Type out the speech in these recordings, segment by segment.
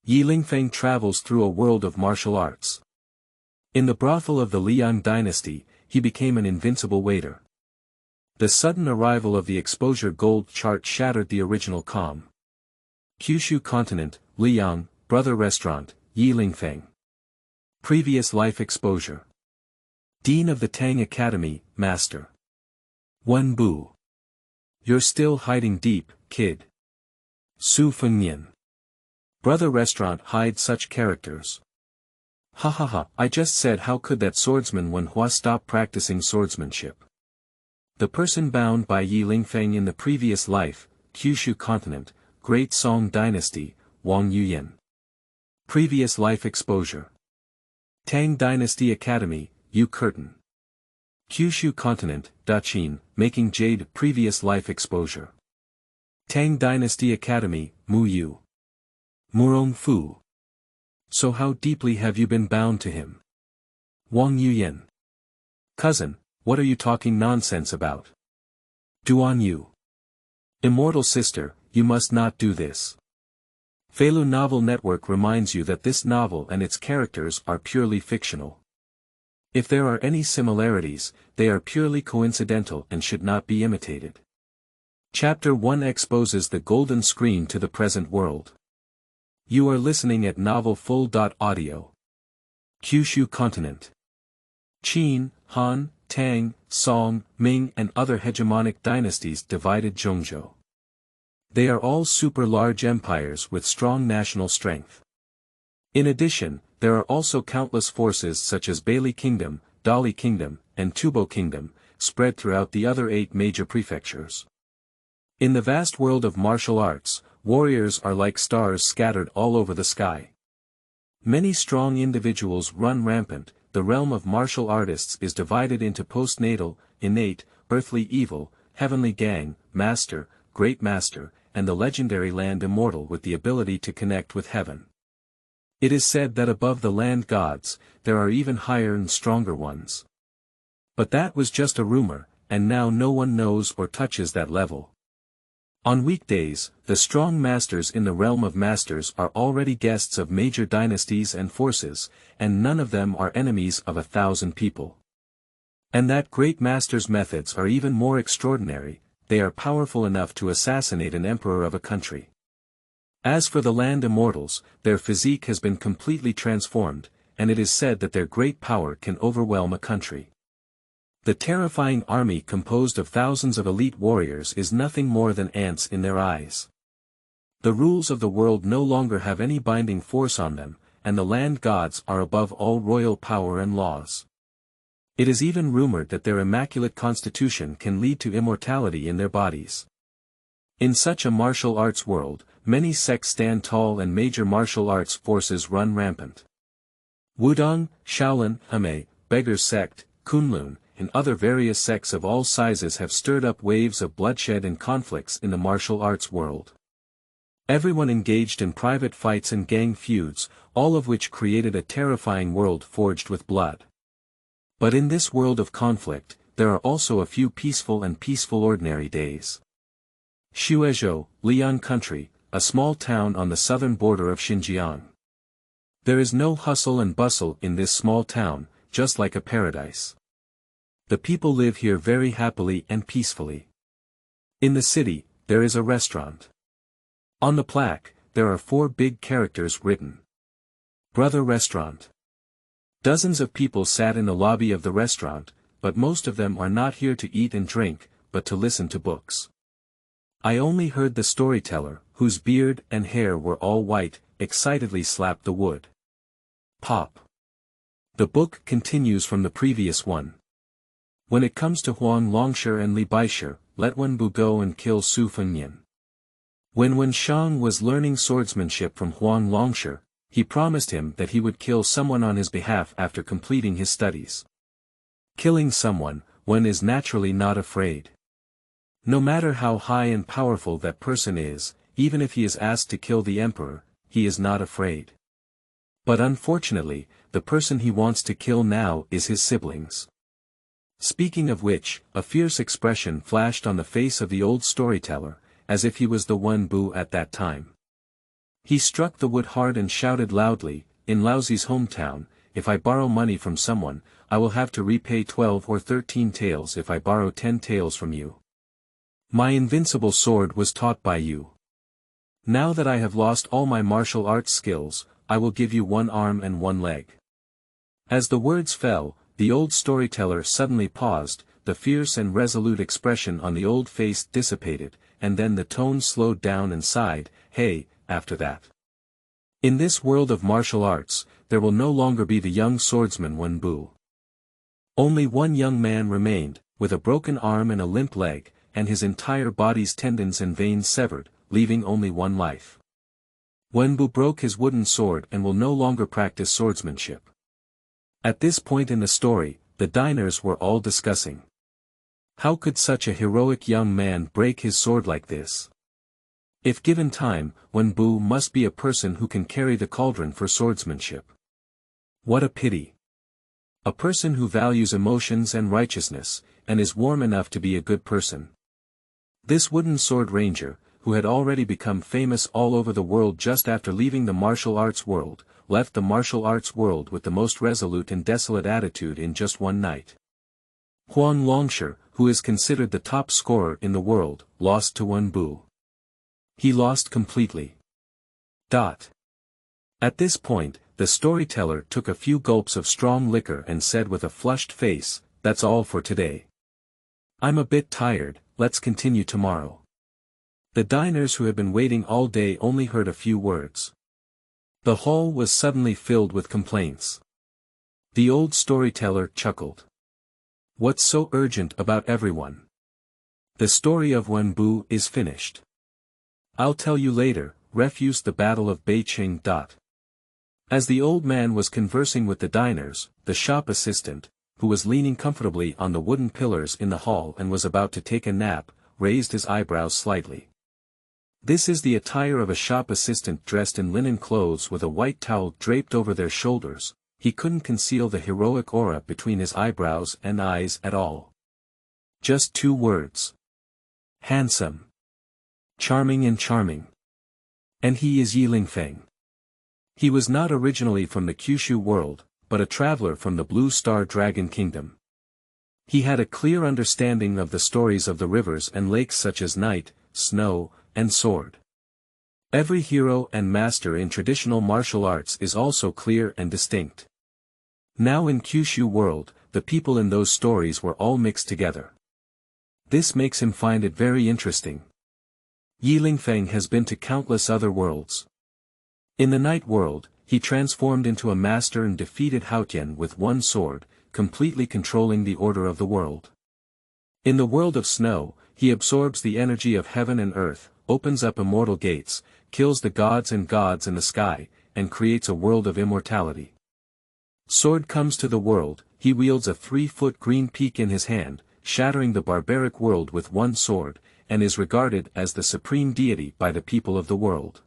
Ye Lingfeng travels through a world of martial arts. In the brothel of the Liyang Dynasty, he became an invincible waiter. The sudden arrival of the exposure gold chart shattered the original calm. Kyushu Continent, Liyang, brother restaurant, Ye Lingfeng. Previous life exposure. Dean of the Tang Academy, Master. Wen Bu. You're still hiding deep, kid. Fengnian. Brother restaurant hide such characters. Hahaha, I just said how could that swordsman Wen Hua stop practicing swordsmanship. The person bound by Ye Lingfeng in the previous life, Kyushu Continent, Great Song Dynasty, Wang Yuyan. Previous life exposure. Tang Dynasty Academy, Yu Curtain. Kyushu Continent, Daqin, making jade previous life exposure. Tang Dynasty Academy, Mu Yu. Murong Fu. So how deeply have you been bound to him? Wang Yuyan. Cousin, what are you talking nonsense about? Duan Yu. Immortal Sister, you must not do this. Feilu Novel Network reminds you that this novel and its characters are purely fictional. If there are any similarities, they are purely coincidental and should not be imitated. Chapter 1 exposes the golden screen to the present world. You are listening at novelfull.audio. Kyushu Continent. Qin, Han, Tang, Song, Ming and other hegemonic dynasties divided Zhongzhou. They are all super-large empires with strong national strength. In addition, there are also countless forces such as Bailey Kingdom, Dali Kingdom, and Tubo Kingdom, spread throughout the other 8 major prefectures. In the vast world of martial arts, warriors are like stars scattered all over the sky. Many strong individuals run rampant. The realm of martial artists is divided into postnatal, innate, earthly evil, heavenly gang, master, great master, and the legendary land immortal with the ability to connect with heaven. It is said that above the land gods, there are even higher and stronger ones. But that was just a rumor, and now no one knows or touches that level. On weekdays, the strong masters in the realm of masters are already guests of major dynasties and forces, and none of them are enemies of 1,000 people. And that great master's methods are even more extraordinary, they are powerful enough to assassinate an emperor of a country. As for the land immortals, their physique has been completely transformed, and it is said that their great power can overwhelm a country. The terrifying army composed of thousands of elite warriors is nothing more than ants in their eyes. The rules of the world no longer have any binding force on them, and the land gods are above all royal power and laws. It is even rumored that their immaculate constitution can lead to immortality in their bodies. In such a martial arts world, many sects stand tall and major martial arts forces run rampant. Wudong, Shaolin, Hame, Beggar's Sect, Kunlun, and other various sects of all sizes have stirred up waves of bloodshed and conflicts in the martial arts world. Everyone engaged in private fights and gang feuds, all of which created a terrifying world forged with blood. But in this world of conflict, there are also a few peaceful ordinary days. Shuezhou, Liyang Country, a small town on the southern border of Xinjiang. There is no hustle and bustle in this small town, just like a paradise. The people live here very happily and peacefully. In the city, there is a restaurant. On the plaque, there are 4 big characters written. Brother Restaurant. Dozens of people sat in the lobby of the restaurant, but most of them are not here to eat and drink, but to listen to books. I only heard the storyteller, whose beard and hair were all white, excitedly slap the wood. Pop. The book continues from the previous one. When it comes to Huang Longshi and Li Baishi, let Wen Bu go and kill Fengnian. When Wen Shang was learning swordsmanship from Huang Longshi, he promised him that he would kill someone on his behalf after completing his studies. Killing someone, Wen is naturally not afraid. No matter how high and powerful that person is, even if he is asked to kill the emperor, he is not afraid. But unfortunately, the person he wants to kill now is his siblings. Speaking of which, a fierce expression flashed on the face of the old storyteller, as if he was the Wen Bu at that time. He struck the wood hard and shouted loudly, "In Laozi's hometown, if I borrow money from someone, I will have to repay 12 or 13 taels if I borrow 10 taels from you. My invincible sword was taught by you. Now that I have lost all my martial arts skills, I will give you one arm and one leg." As the words fell, the old storyteller suddenly paused, the fierce and resolute expression on the old face dissipated, and then the tone slowed down and sighed, "Hey, after that. In this world of martial arts, there will no longer be the young swordsman Wen Bu. Only one young man remained, with a broken arm and a limp leg, and his entire body's tendons and veins severed, leaving only one life. Wen Bu broke his wooden sword and will no longer practice swordsmanship." At this point in the story, the diners were all discussing. How could such a heroic young man break his sword like this? If given time, Wen Bu must be a person who can carry the cauldron for swordsmanship. What a pity. A person who values emotions and righteousness, and is warm enough to be a good person. This wooden sword ranger, who had already become famous all over the world just after leaving the martial arts world, left the martial arts world with the most resolute and desolate attitude in just one night. Huang Longsher, who is considered the top scorer in the world, lost to Wen Bu. He lost completely. At this point, the storyteller took a few gulps of strong liquor and said with a flushed face, "That's all for today. I'm a bit tired, let's continue tomorrow." The diners who had been waiting all day only heard a few words. The hall was suddenly filled with complaints. The old storyteller chuckled. "What's so urgent about everyone? The story of Wen Bu is finished. I'll tell you later." Refuse the Battle of Beiqing. As the old man was conversing with the diners, the shop assistant, who was leaning comfortably on the wooden pillars in the hall and was about to take a nap, raised his eyebrows slightly. This is the attire of a shop assistant dressed in linen clothes with a white towel draped over their shoulders. He couldn't conceal the heroic aura between his eyebrows and eyes at all. Just 2 words. Handsome. Charming and charming. And he is Ye Lingfeng. He was not originally from the Kyushu world, but a traveler from the Blue Star Dragon Kingdom. He had a clear understanding of the stories of the rivers and lakes such as night, snow, and sword. Every hero and master in traditional martial arts is also clear and distinct. Now in Kyushu world, the people in those stories were all mixed together. This makes him find it very interesting. Ye Lingfeng has been to countless other worlds. In the night world, he transformed into a master and defeated Haotian with one sword, completely controlling the order of the world. In the world of snow, he absorbs the energy of heaven and earth, opens up immortal gates, kills the gods in the sky, and creates a world of immortality. Sword comes to the world, he wields a 3-foot green peak in his hand, shattering the barbaric world with one sword, and is regarded as the supreme deity by the people of the world.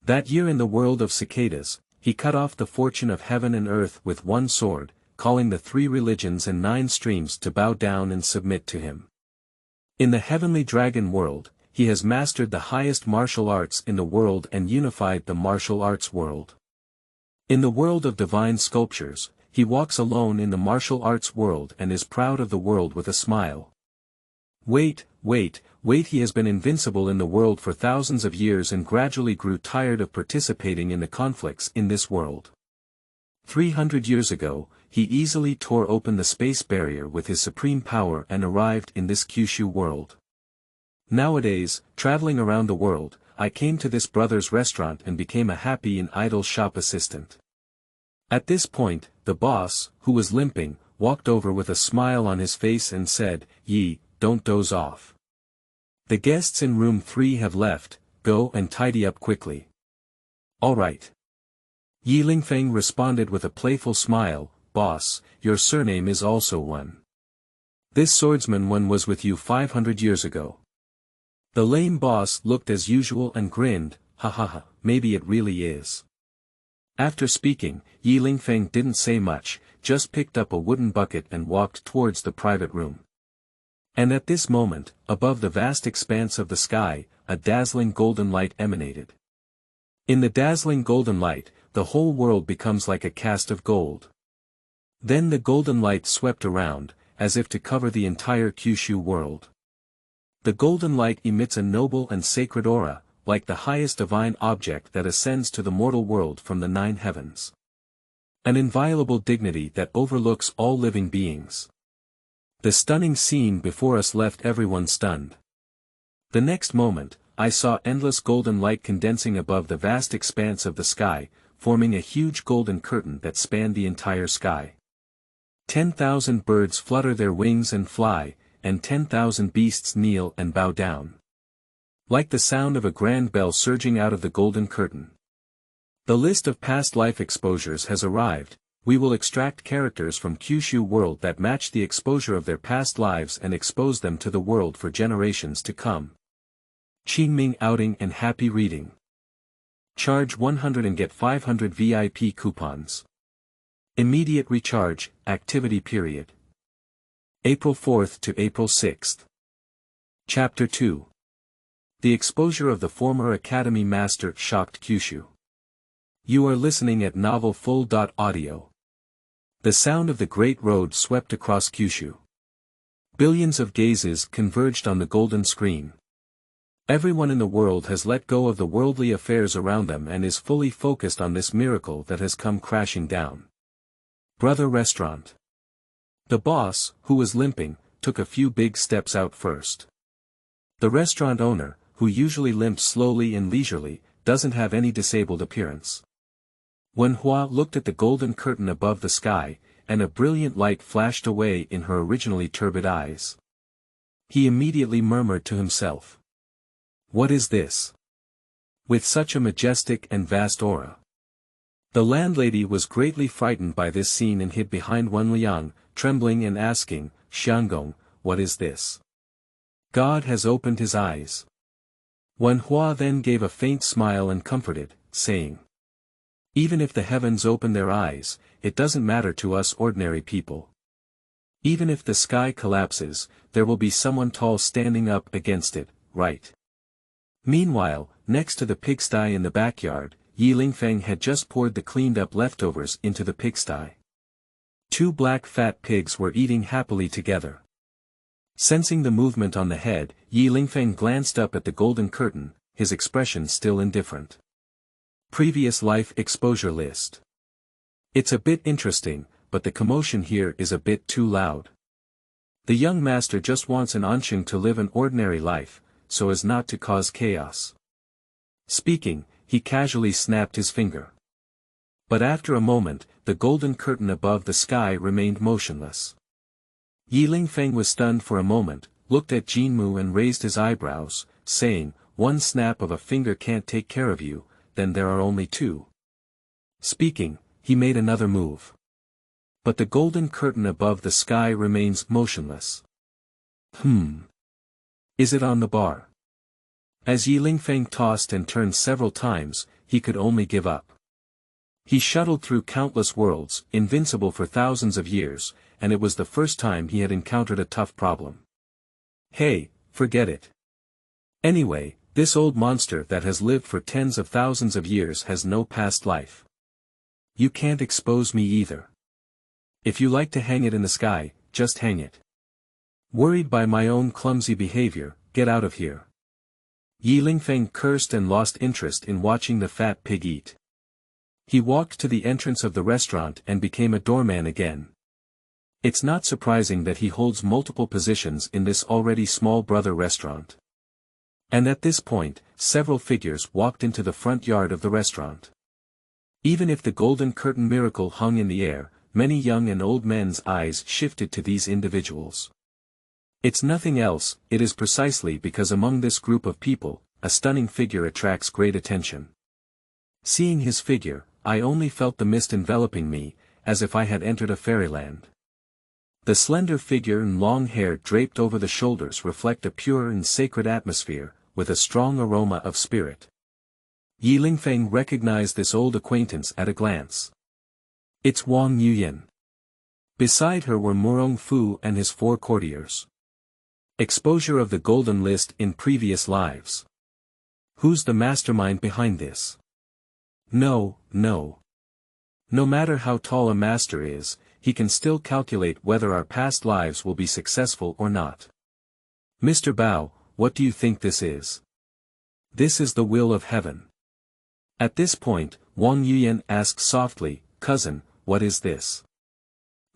That year in the world of cicadas, he cut off the fortune of heaven and earth with one sword, calling the 3 religions and 9 streams to bow down and submit to him. In the heavenly dragon world, he has mastered the highest martial arts in the world and unified the martial arts world. In the world of divine sculptures, he walks alone in the martial arts world and is proud of the world with a smile. Wait, he has been invincible in the world for thousands of years and gradually grew tired of participating in the conflicts in this world. 300 years ago, he easily tore open the space barrier with his supreme power and arrived in this Kyushu world. Nowadays, traveling around the world, I came to this brother's restaurant and became a happy and idle shop assistant. At this point, the boss, who was limping, walked over with a smile on his face and said, "Ye, don't doze off. The guests in room 3 have left, go and tidy up quickly." "All right." Ye Lingfeng responded with a playful smile, "Boss, your surname is also Wen. This swordsman Wen was with you 500 years ago." The lame boss looked as usual and grinned, "Hahaha, maybe it really is." After speaking, Ye Lingfeng didn't say much, just picked up a wooden bucket and walked towards the private room. And at this moment, above the vast expanse of the sky, a dazzling golden light emanated. In the dazzling golden light, the whole world becomes like a cast of gold. Then the golden light swept around, as if to cover the entire Kyushu world. The golden light emits a noble and sacred aura, like the highest divine object that ascends to the mortal world from the 9 heavens. An inviolable dignity that overlooks all living beings. The stunning scene before us left everyone stunned. The next moment, I saw endless golden light condensing above the vast expanse of the sky, forming a huge golden curtain that spanned the entire sky. 10,000 birds flutter their wings and fly, and 10,000 beasts kneel and bow down. Like the sound of a grand bell surging out of the golden curtain. The list of past life exposures has arrived. We will extract characters from Kyushu world that match the exposure of their past lives and expose them to the world for generations to come. Qingming outing and happy reading. Charge 100 and get 500 VIP coupons. Immediate recharge, activity period. April 4th to April 6th. Chapter 2. The exposure of the former Academy Master shocked Kyushu. You are listening at Novel Full.audio. The sound of the Great Road swept across Kyushu. Billions of gazes converged on the golden screen. Everyone in the world has let go of the worldly affairs around them and is fully focused on this miracle that has come crashing down. Brother Restaurant. The boss, who was limping, took a few big steps out first. The restaurant owner, who usually limps slowly and leisurely, doesn't have any disabled appearance. Wen Hua looked at the golden curtain above the sky, and a brilliant light flashed away in her originally turbid eyes. He immediately murmured to himself. What is this? With such a majestic and vast aura. The landlady was greatly frightened by this scene and hid behind Wen Liyang, trembling and asking, Xianxia, what is this? God has opened his eyes. Wen Hua then gave a faint smile and comforted, saying, even if the heavens open their eyes, it doesn't matter to us ordinary people. Even if the sky collapses, there will be someone tall standing up against it, right? Meanwhile, next to the pigsty in the backyard, Ye Lingfeng had just poured the cleaned-up leftovers into the pigsty. 2 black fat pigs were eating happily together. Sensing the movement on the head, Ye Lingfeng glanced up at the golden curtain, his expression still indifferent. Previous life exposure list. It's a bit interesting, but the commotion here is a bit too loud. The young master just wants an Ansheng to live an ordinary life, so as not to cause chaos. Speaking, he casually snapped his finger. But after a moment, the golden curtain above the sky remained motionless. Ye Lingfeng was stunned for a moment, looked at Jinmu and raised his eyebrows, saying, one snap of a finger can't take care of you, then there are only 2. Speaking, he made another move. But the golden curtain above the sky remains motionless. Is it on the bar? As Ye Lingfeng tossed and turned several times, he could only give up. He shuttled through countless worlds, invincible for thousands of years, and it was the first time he had encountered a tough problem. Hey, forget it. Anyway, this old monster that has lived for tens of thousands of years has no past life. You can't expose me either. If you like to hang it in the sky, just hang it. Worried by my own clumsy behavior, get out of here. Ye Lingfeng cursed and lost interest in watching the fat pig eat. He walked to the entrance of the restaurant and became a doorman again. It's not surprising that he holds multiple positions in this already small brother restaurant. And at this point, several figures walked into the front yard of the restaurant. Even if the golden curtain miracle hung in the air, many young and old men's eyes shifted to these individuals. It's nothing else, it is precisely because among this group of people, a stunning figure attracts great attention. Seeing his figure, I only felt the mist enveloping me, as if I had entered a fairyland. The slender figure and long hair draped over the shoulders reflect a pure and sacred atmosphere, with a strong aroma of spirit. Ye Lingfeng recognized this old acquaintance at a glance. It's Wang Yuyan. Beside her were Murong Fu and his 4 courtiers. Exposure of the golden list in previous lives. Who's the mastermind behind this? No, no. No matter how tall a master is, he can still calculate whether our past lives will be successful or not. Mr. Bao, what do you think this is? This is the will of heaven. At this point, Wang Yuyan asked softly, cousin, what is this?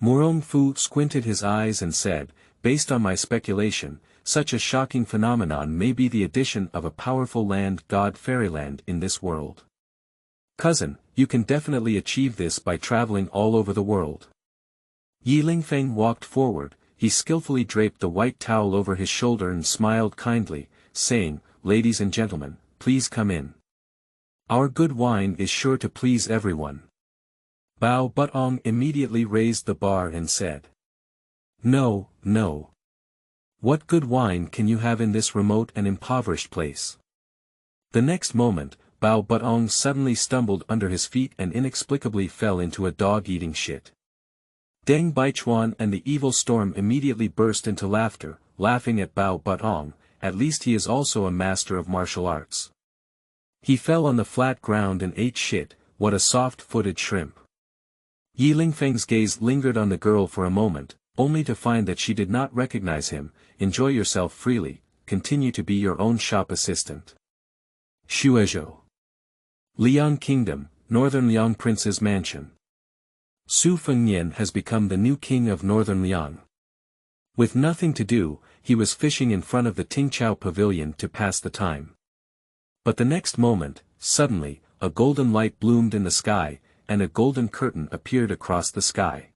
Murong Fu squinted his eyes and said, based on my speculation, such a shocking phenomenon may be the addition of a powerful land god fairyland in this world. Cousin, you can definitely achieve this by traveling all over the world. Ye Lingfeng walked forward, he skillfully draped the white towel over his shoulder and smiled kindly, saying, ladies and gentlemen, please come in. Our good wine is sure to please everyone. Bao Butong immediately raised the bar and said. No, no. What good wine can you have in this remote and impoverished place? The next moment, Bao Butong suddenly stumbled under his feet and inexplicably fell into a dog-eating shit. Deng Baichuan and the evil storm immediately burst into laughter, laughing at Bao Butong, at least he is also a master of martial arts. He fell on the flat ground and ate shit, what a soft-footed shrimp. Ye Lingfeng's gaze lingered on the girl for a moment, only to find that she did not recognize him. Enjoy yourself freely, continue to be your own shop assistant. Shuezhou. Liyang Kingdom, Northern Liang Prince's Mansion. Su Fengnian has become the new king of Northern Liang. With nothing to do, he was fishing in front of the Tingqiao pavilion to pass the time. But the next moment, suddenly, a golden light bloomed in the sky, and a golden curtain appeared across the sky.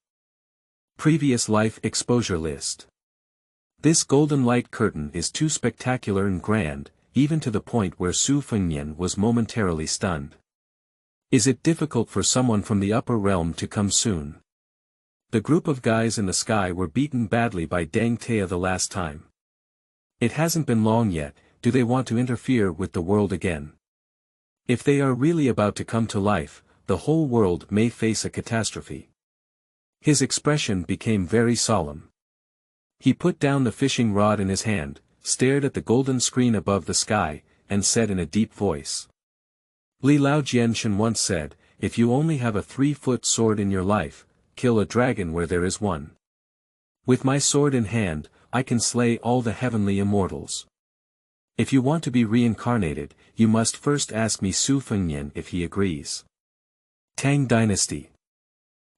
Previous life exposure list. This golden light curtain is too spectacular and grand, even to the point where Su Fengnian was momentarily stunned. Is it difficult for someone from the upper realm to come soon? The group of guys in the sky were beaten badly by Deng Tea the last time. It hasn't been long yet, do they want to interfere with the world again? If they are really about to come to life, the whole world may face a catastrophe. His expression became very solemn. He put down the fishing rod in his hand, stared at the golden screen above the sky, and said in a deep voice. Li Lao Jianshan once said, if you only have a 3-foot sword in your life, kill a dragon where there is one. With my sword in hand, I can slay all the heavenly immortals. If you want to be reincarnated, you must first ask me Su Fengnian if he agrees. Tang Dynasty.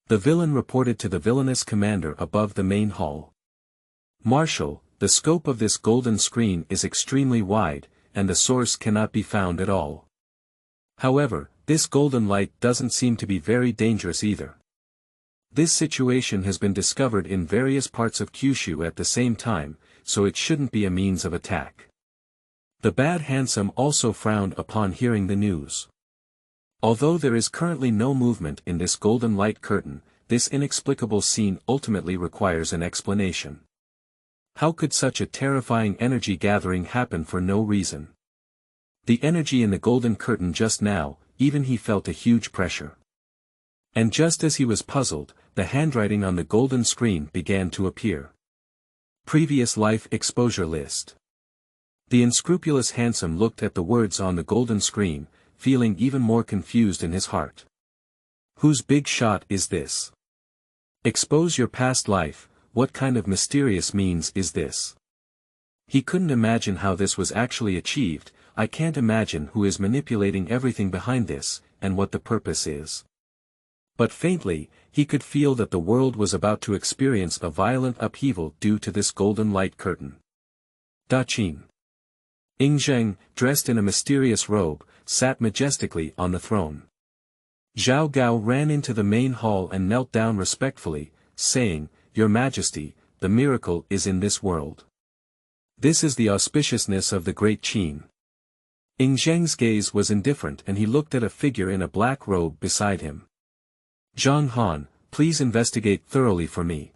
The villain reported to the villainous commander above the main hall. Marshal, the scope of this golden screen is extremely wide, and the source cannot be found at all. However, this golden light doesn't seem to be very dangerous either. This situation has been discovered in various parts of Kyushu at the same time, so it shouldn't be a means of attack. The bad handsome also frowned upon hearing the news. Although there is currently no movement in this golden light curtain, this inexplicable scene ultimately requires an explanation. How could such a terrifying energy gathering happen for no reason? The energy in the golden curtain just now, even he felt a huge pressure. And just as he was puzzled, the handwriting on the golden screen began to appear. Previous life exposure list. The unscrupulous handsome looked at the words on the golden screen, feeling even more confused in his heart. Whose big shot is this? Expose your past life, what kind of mysterious means is this? He couldn't imagine how this was actually achieved. I can't imagine who is manipulating everything behind this, and what the purpose is. But faintly, he could feel that the world was about to experience a violent upheaval due to this golden light curtain. Daqin. Yingzheng, dressed in a mysterious robe, sat majestically on the throne. Zhao Gao ran into the main hall and knelt down respectfully, saying, Your Majesty, the miracle is in this world. This is the auspiciousness of the great Qin. Yingzheng's gaze was indifferent and he looked at a figure in a black robe beside him. Zhang Han, please investigate thoroughly for me.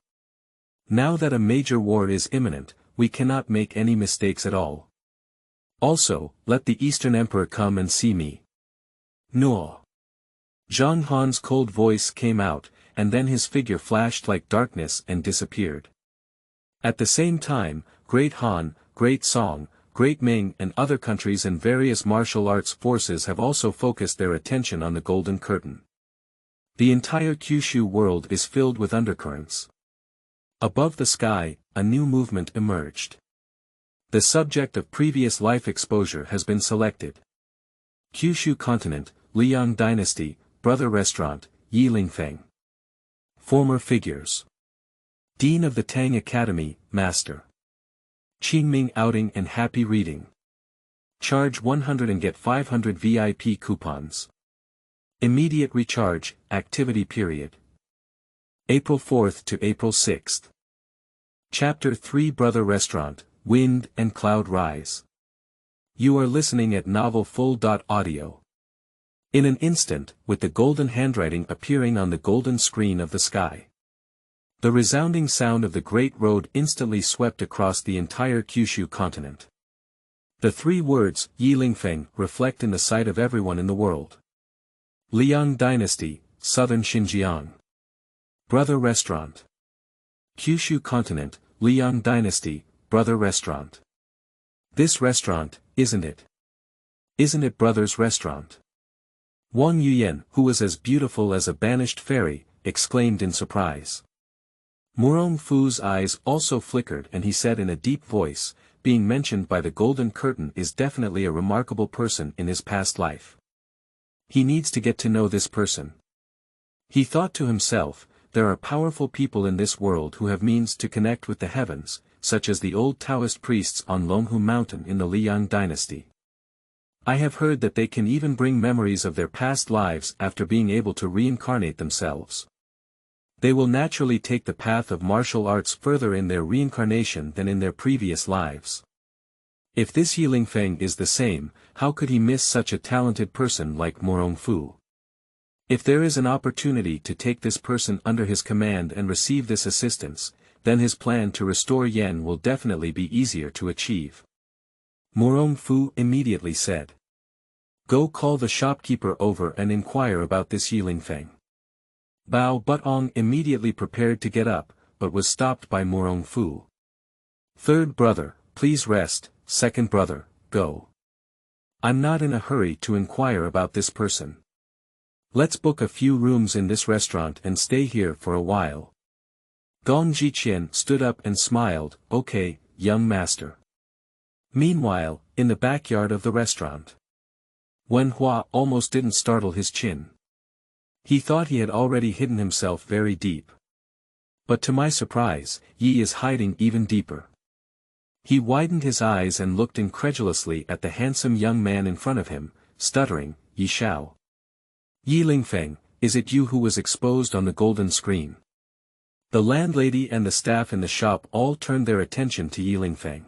Now that a major war is imminent, we cannot make any mistakes at all. Also, let the Eastern Emperor come and see me. No. Zhang Han's cold voice came out, and then his figure flashed like darkness and disappeared. At the same time, Great Han, Great Song, Great Ming and other countries and various martial arts forces have also focused their attention on the Golden Curtain. The entire Kyushu world is filled with undercurrents. Above the sky, a new movement emerged. The subject of previous life exposure has been selected. Kyushu Continent, Liyang Dynasty, Brother Restaurant, Ye Lingfeng. Former figures. Dean of the Tang Academy, Master. Qingming outing and happy reading. Charge 100 and get 500 VIP coupons. Immediate recharge, activity period. April 4th to April 6th. Chapter 3 Brother Restaurant, Wind and Cloud Rise. You are listening at Novel Full.audio. In an instant, with the golden handwriting appearing on the golden screen of the sky. The resounding sound of the great road instantly swept across the entire Kyushu continent. The 3 words, Ye Lingfeng, reflect in the sight of everyone in the world. Liyang Dynasty, Southern Xinjiang. Brother Restaurant. Kyushu Continent, Liyang Dynasty, Brother Restaurant. This restaurant, isn't it? Isn't it Brother's Restaurant? Wang Yuyan, who was as beautiful as a banished fairy, exclaimed in surprise. Murong Fu's eyes also flickered and he said in a deep voice, being mentioned by the Golden Curtain is definitely a remarkable person in his past life. He needs to get to know this person. He thought to himself, there are powerful people in this world who have means to connect with the heavens, such as the old Taoist priests on Zongwu mountain in the Liyang Dynasty. I have heard that they can even bring memories of their past lives after being able to reincarnate themselves. They will naturally take the path of martial arts further in their reincarnation than in their previous lives. If this Ye Lingfeng is the same, how could he miss such a talented person like Murong Fu? If there is an opportunity to take this person under his command and receive this assistance, then his plan to restore Yen will definitely be easier to achieve. Murong Fu immediately said. Go call the shopkeeper over and inquire about this Ye Lingfeng. Bao Butong immediately prepared to get up, but was stopped by Murong Fu. Third brother, please rest, second brother, go. I'm not in a hurry to inquire about this person. Let's book a few rooms in this restaurant and stay here for a while. Gong Jiqian stood up and smiled, okay, young master. Meanwhile, in the backyard of the restaurant. Wen Hua almost didn't startle his chin. He thought he had already hidden himself very deep. But to my surprise, Yi is hiding even deeper. He widened his eyes and looked incredulously at the handsome young man in front of him, stuttering, Yi Shao. Ye Lingfeng, is it you who was exposed on the golden screen? The landlady and the staff in the shop all turned their attention to Ye Lingfeng.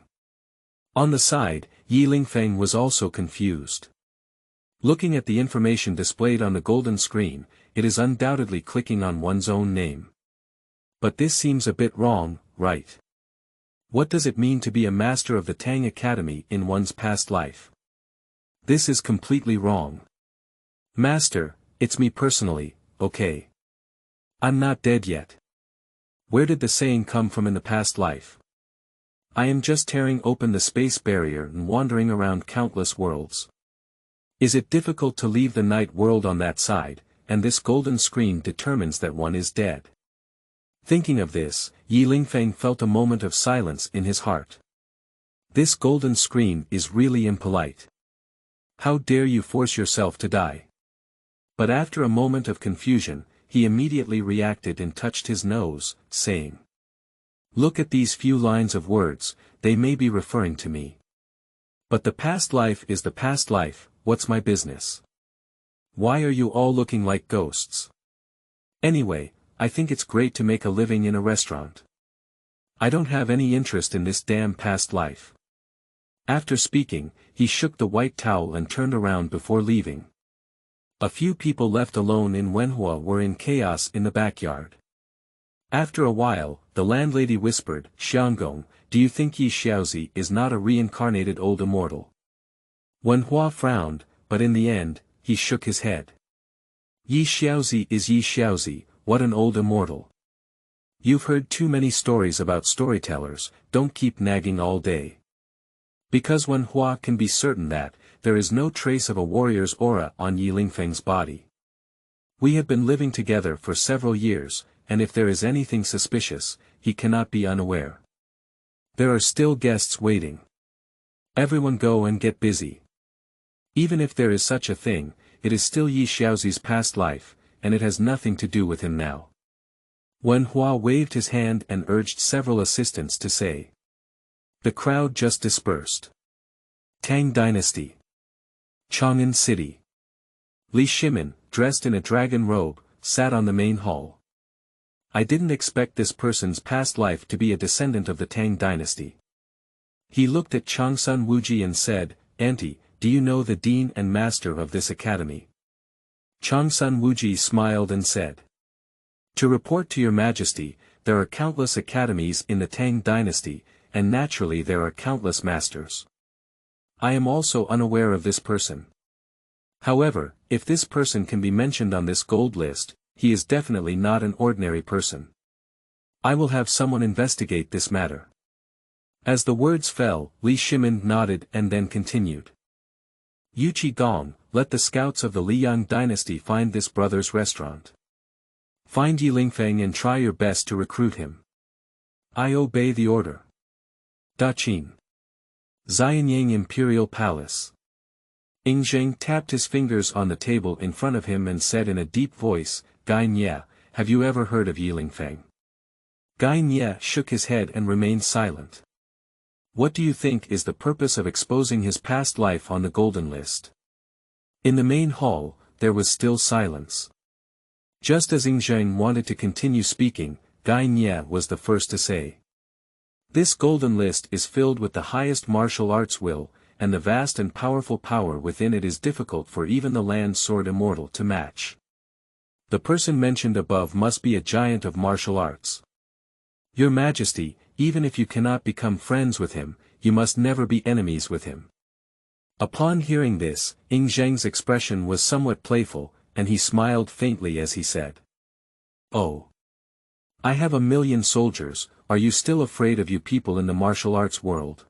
On the side, Ye Lingfeng was also confused. Looking at the information displayed on the golden screen, it is undoubtedly clicking on one's own name. But this seems a bit wrong, right? What does it mean to be a master of the Tang Academy in one's past life? This is completely wrong. Master, it's me personally, okay? I'm not dead yet. Where did the saying come from in the past life? I am just tearing open the space barrier and wandering around countless worlds. Is it difficult to leave the night world on that side, and this golden screen determines that one is dead? Thinking of this, Ye Lingfeng felt a moment of silence in his heart. This golden screen is really impolite. How dare you force yourself to die? But after a moment of confusion, he immediately reacted and touched his nose, saying, look at these few lines of words, they may be referring to me. But the past life is the past life, what's my business? Why are you all looking like ghosts? Anyway, I think it's great to make a living in a restaurant. I don't have any interest in this damn past life. After speaking, he shook the white towel and turned around before leaving. A few people left alone in Wen Hua were in chaos in the backyard. After a while, the landlady whispered, Xianggong, do you think Yi Xiaozi is not a reincarnated old immortal? Wen Hua frowned, but in the end, he shook his head. Yi Xiaozi is Yi Xiaozi, what an old immortal. You've heard too many stories about storytellers, don't keep nagging all day. Because Wen Hua can be certain that, there is no trace of a warrior's aura on Ye Lingfeng's body. We have been living together for several years, and if there is anything suspicious, he cannot be unaware. There are still guests waiting. Everyone go and get busy. Even if there is such a thing, it is still Ye Xiaozi's past life, and it has nothing to do with him now. Wen Hua waved his hand and urged several assistants to say. The crowd just dispersed. Tang Dynasty. Chang'an City. Li Shimin, dressed in a dragon robe, sat on the main hall. I didn't expect this person's past life to be a descendant of the Tang Dynasty. He looked at Changsun Wuji and said, Auntie, do you know the dean and master of this academy? Changsun Wuji smiled and said. To report to your majesty, there are countless academies in the Tang Dynasty, and naturally there are countless masters. I am also unaware of this person. However, if this person can be mentioned on this gold list, he is definitely not an ordinary person. I will have someone investigate this matter. As the words fell, Li Shimin nodded and then continued. Yu Qi Gong, let the scouts of the Liyang Dynasty find this brother's restaurant. Find Ye Lingfeng and try your best to recruit him. I obey the order. Daqin. Xianyang Imperial Palace. Yingzheng tapped his fingers on the table in front of him and said in a deep voice, Xianxia, have you ever heard of Ye Lingfeng? Xianxia shook his head and remained silent. What do you think is the purpose of exposing his past life on the golden list? In the main hall, there was still silence. Just as Yingzheng wanted to continue speaking, Xianxia was the first to say. This golden list is filled with the highest martial arts will, and the vast and powerful power within it is difficult for even the land sword immortal to match. The person mentioned above must be a giant of martial arts. Your Majesty, even if you cannot become friends with him, you must never be enemies with him. Upon hearing this, Yingzheng's expression was somewhat playful, and he smiled faintly as he said. Oh. I have 1,000,000 soldiers, are you still afraid of you people in the martial arts world?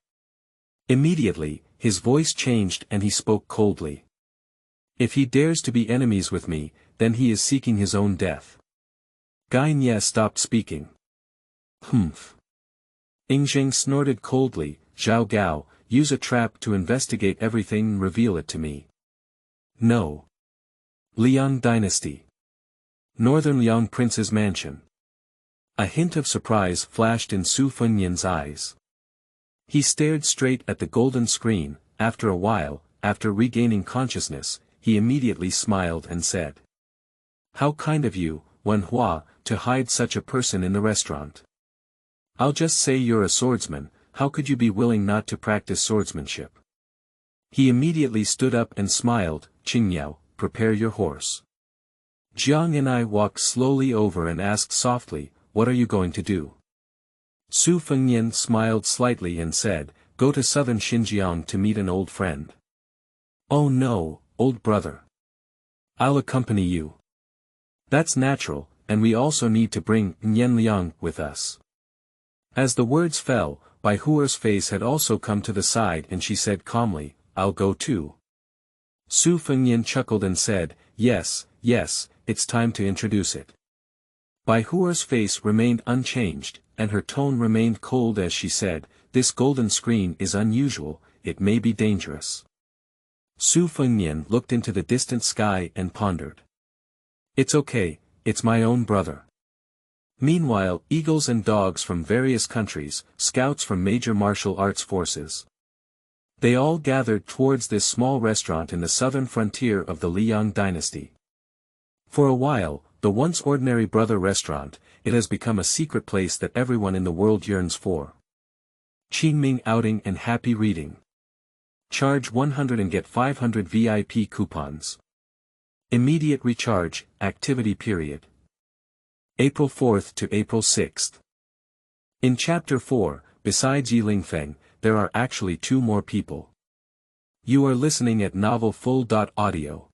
Immediately, his voice changed and he spoke coldly. If he dares to be enemies with me, then he is seeking his own death. Xianxia stopped speaking. Humph. Yingzheng snorted coldly, Zhao Gao, use a trap to investigate everything and reveal it to me. No. Liyang Dynasty. Northern Liang Prince's Mansion. A hint of surprise flashed in Su Fengnian's eyes. He stared straight at the golden screen. After a while, after regaining consciousness, he immediately smiled and said. How kind of you, Wen Hua, to hide such a person in the restaurant. I'll just say you're a swordsman, how could you be willing not to practice swordsmanship? He immediately stood up and smiled, Qingyao, prepare your horse. Jiang and I walked slowly over and asked softly, what are you going to do? Su Fengnian smiled slightly and said, go to southern Xinjiang to meet an old friend. Oh no, old brother. I'll accompany you. That's natural, and we also need to bring Nian Liang with us. As the words fell, Bai Hua's face had also come to the side and she said calmly, I'll go too. Su Fengnian chuckled and said, yes, it's time to introduce it. Bai Hua's face remained unchanged, and her tone remained cold as she said, this golden screen is unusual, it may be dangerous. Su Fengnian looked into the distant sky and pondered. It's okay, it's my own brother. Meanwhile, eagles and dogs from various countries, scouts from major martial arts forces. They all gathered towards this small restaurant in the southern frontier of the Liyang Dynasty. For a while, the once ordinary brother restaurant, it has become a secret place that everyone in the world yearns for. Qingming outing and happy reading. Charge 100 and get 500 VIP coupons. Immediate recharge, activity period. April 4th to April 6th. In Chapter 4, besides Ye Lingfeng, there are actually 2 more people. You are listening at novelfull.audio.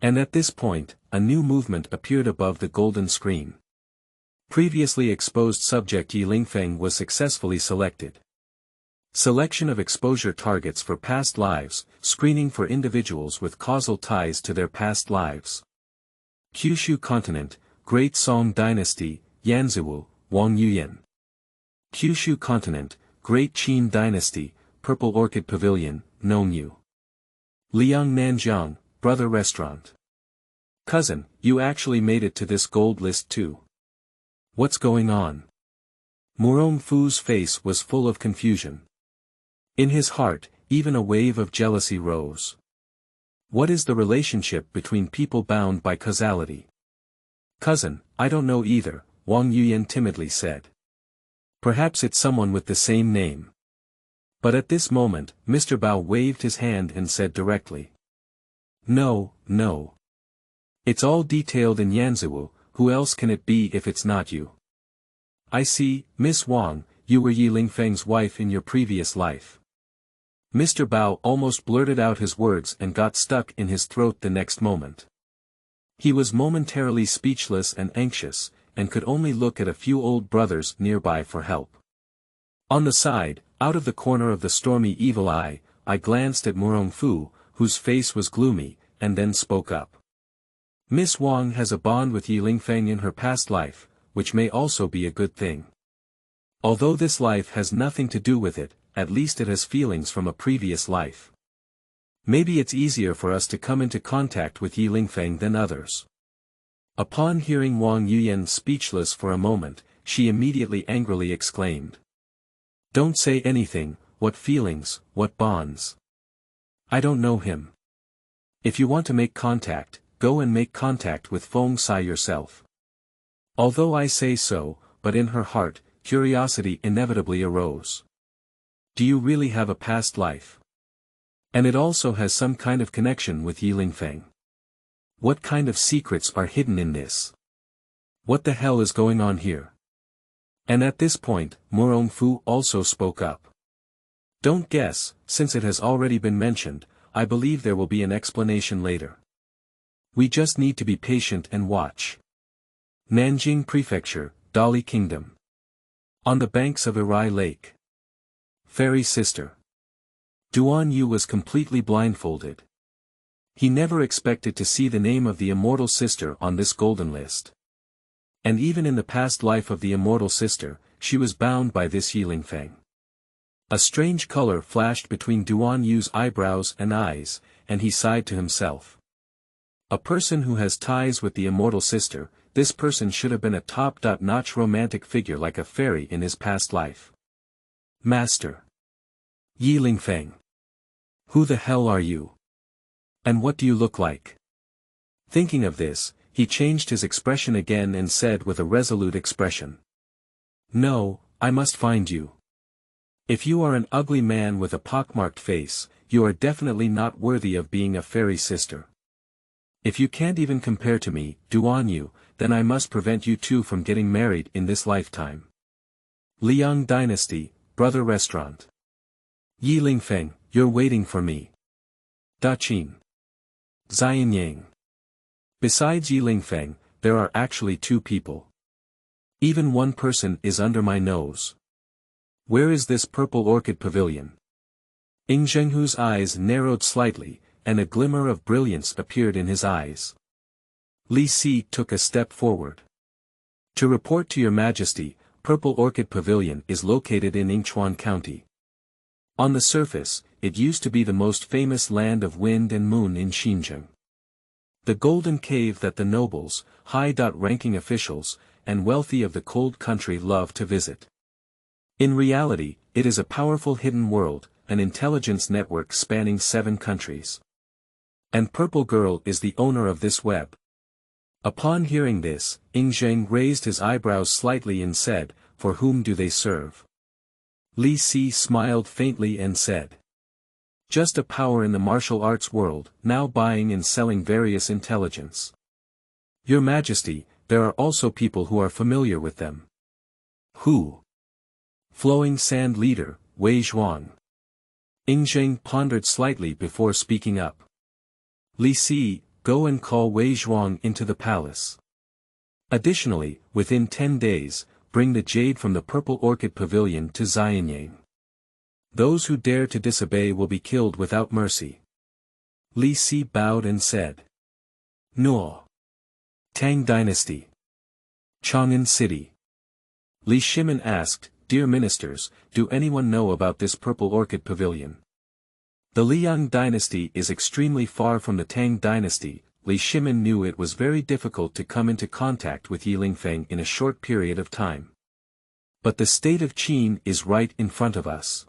And at this point, a new movement appeared above the golden screen. Previously exposed subject Ye Lingfeng was successfully selected. Selection of exposure targets for past lives, screening for individuals with causal ties to their past lives. Kyushu Continent, Great Song Dynasty, Zongwu, Wang Yuyan. Kyushu Continent, Great Qin Dynasty, Purple Orchid Pavilion, Nongyu. Liyang Nanjiang, Brother Restaurant. Cousin, you actually made it to this gold list too. What's going on? Murong Fu's face was full of confusion. In his heart, even a wave of jealousy rose. What is the relationship between people bound by causality? Cousin, I don't know either, Wang Yuyan timidly said. Perhaps it's someone with the same name. But at this moment, Mr. Bao waved his hand and said directly. No, no. It's all detailed in Yanziwu, who else can it be if it's not you? I see, Miss Wang, you were Ye Lingfeng's wife in your previous life. Mr. Bao almost blurted out his words and got stuck in his throat the next moment. He was momentarily speechless and anxious, and could only look at a few old brothers nearby for help. On the side, out of the corner of the stormy evil eye, I glanced at Murong Fu, whose face was gloomy, and then spoke up. Miss Wang has a bond with Ye Lingfeng in her past life, which may also be a good thing. Although this life has nothing to do with it, at least it has feelings from a previous life. Maybe it's easier for us to come into contact with Ye Lingfeng than others. Upon hearing Wang Yuyan speechless for a moment, she immediately angrily exclaimed. Don't say anything, what feelings, what bonds? I don't know him. If you want to make contact, go and make contact with Feng Sai yourself. Although I say so, but in her heart, curiosity inevitably arose. Do you really have a past life? And it also has some kind of connection with Ye Lingfeng. What kind of secrets are hidden in this? What the hell is going on here? And at this point, Murong Fu also spoke up. Don't guess, since it has already been mentioned, I believe there will be an explanation later. We just need to be patient and watch. Nanjing Prefecture, Dali Kingdom. On the banks of Irai Lake. Fairy Sister. Duan Yu was completely blindfolded. He never expected to see the name of the Immortal Sister on this golden list. And even in the past life of the Immortal Sister, she was bound by this Ye Lingfeng. A strange color flashed between Duan Yu's eyebrows and eyes, and he sighed to himself. A person who has ties with the Immortal Sister, this person should have been a top-notch romantic figure like a fairy in his past life. Master. Ye Lingfeng. Who the hell are you? And what do you look like? Thinking of this, he changed his expression again and said with a resolute expression. No, I must find you. If you are an ugly man with a pockmarked face, you are definitely not worthy of being a fairy sister. If you can't even compare to me, Duan Yu, then I must prevent you two from getting married in this lifetime. Liyang Dynasty, Brother Restaurant. Ye Lingfeng, you're waiting for me. Daqin. Xianxia. Besides Ye Lingfeng, there are actually two people. Even one person is under my nose. Where is this Purple Orchid Pavilion? Zhenghu's eyes narrowed slightly, and a glimmer of brilliance appeared in his eyes. Li Si took a step forward. To report to your majesty, Purple Orchid Pavilion is located in Yingchuan County. On the surface, it used to be the most famous land of wind and moon in Xinjiang. The golden cave that the nobles, high-ranking officials, and wealthy of the cold country love to visit. In reality, it is a powerful hidden world, an intelligence network spanning 7 countries. And Purple Girl is the owner of this web. Upon hearing this, Zheng raised his eyebrows slightly and said, For whom do they serve? Li Si smiled faintly and said. Just a power in the martial arts world, now buying and selling various intelligence. Your Majesty, there are also people who are familiar with them. Who? Flowing Sand Leader, Wei Zhuang. Zheng pondered slightly before speaking up. Li Si, go and call Wei Zhuang into the palace. Additionally, within 10 days, bring the jade from the Purple Orchid Pavilion to Xianxia. Those who dare to disobey will be killed without mercy. Li Si bowed and said. No. Tang Dynasty. Chang'an City. Li Shimin asked, Dear ministers, do anyone know about this purple orchid pavilion? The Liyang Dynasty is extremely far from the Tang Dynasty. Li Shimin knew it was very difficult to come into contact with Ye Lingfeng in a short period of time. But the state of Qin is right in front of us.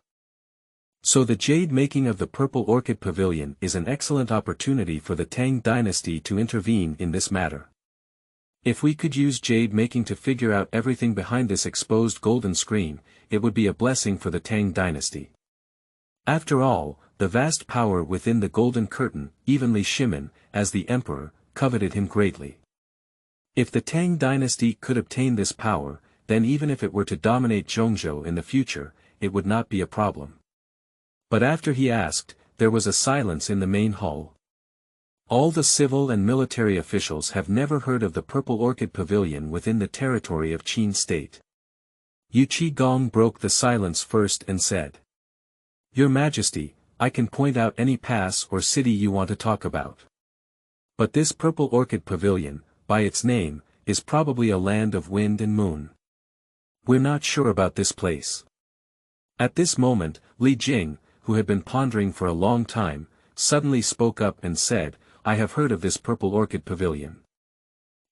So the jade making of the Purple Orchid Pavilion is an excellent opportunity for the Tang Dynasty to intervene in this matter. If we could use jade making to figure out everything behind this exposed golden screen, it would be a blessing for the Tang Dynasty. After all, the vast power within the golden curtain, even Li Shimin, as the emperor, coveted him greatly. If the Tang Dynasty could obtain this power, then even if it were to dominate Zhongzhou in the future, it would not be a problem. But after he asked, there was a silence in the main hall. All the civil and military officials have never heard of the Purple Orchid Pavilion within the territory of Qin State. Yu Qigong broke the silence first and said. Your Majesty, I can point out any pass or city you want to talk about. But this Purple Orchid Pavilion, by its name, is probably a land of wind and moon. We're not sure about this place. At this moment, Li Jing, who had been pondering for a long time, suddenly spoke up and said, I have heard of this Purple Orchid Pavilion.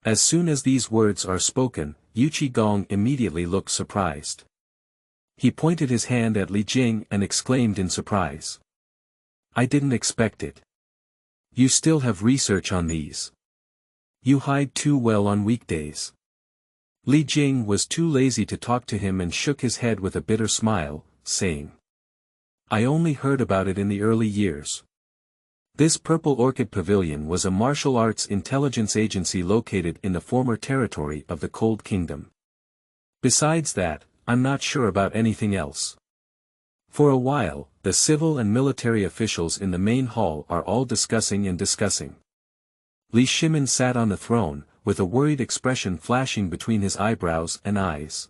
As soon as these words are spoken, Yu Qigong immediately looked surprised. He pointed his hand at Li Jing and exclaimed in surprise. I didn't expect it. You still have research on these. You hide too well on weekdays. Li Jing was too lazy to talk to him and shook his head with a bitter smile, saying. I only heard about it in the early years. This Purple Orchid Pavilion was a martial arts intelligence agency located in the former territory of the Cold Kingdom. Besides that, I'm not sure about anything else. For a while, the civil and military officials in the main hall are all discussing and discussing. Li Shimin sat on the throne, with a worried expression flashing between his eyebrows and eyes.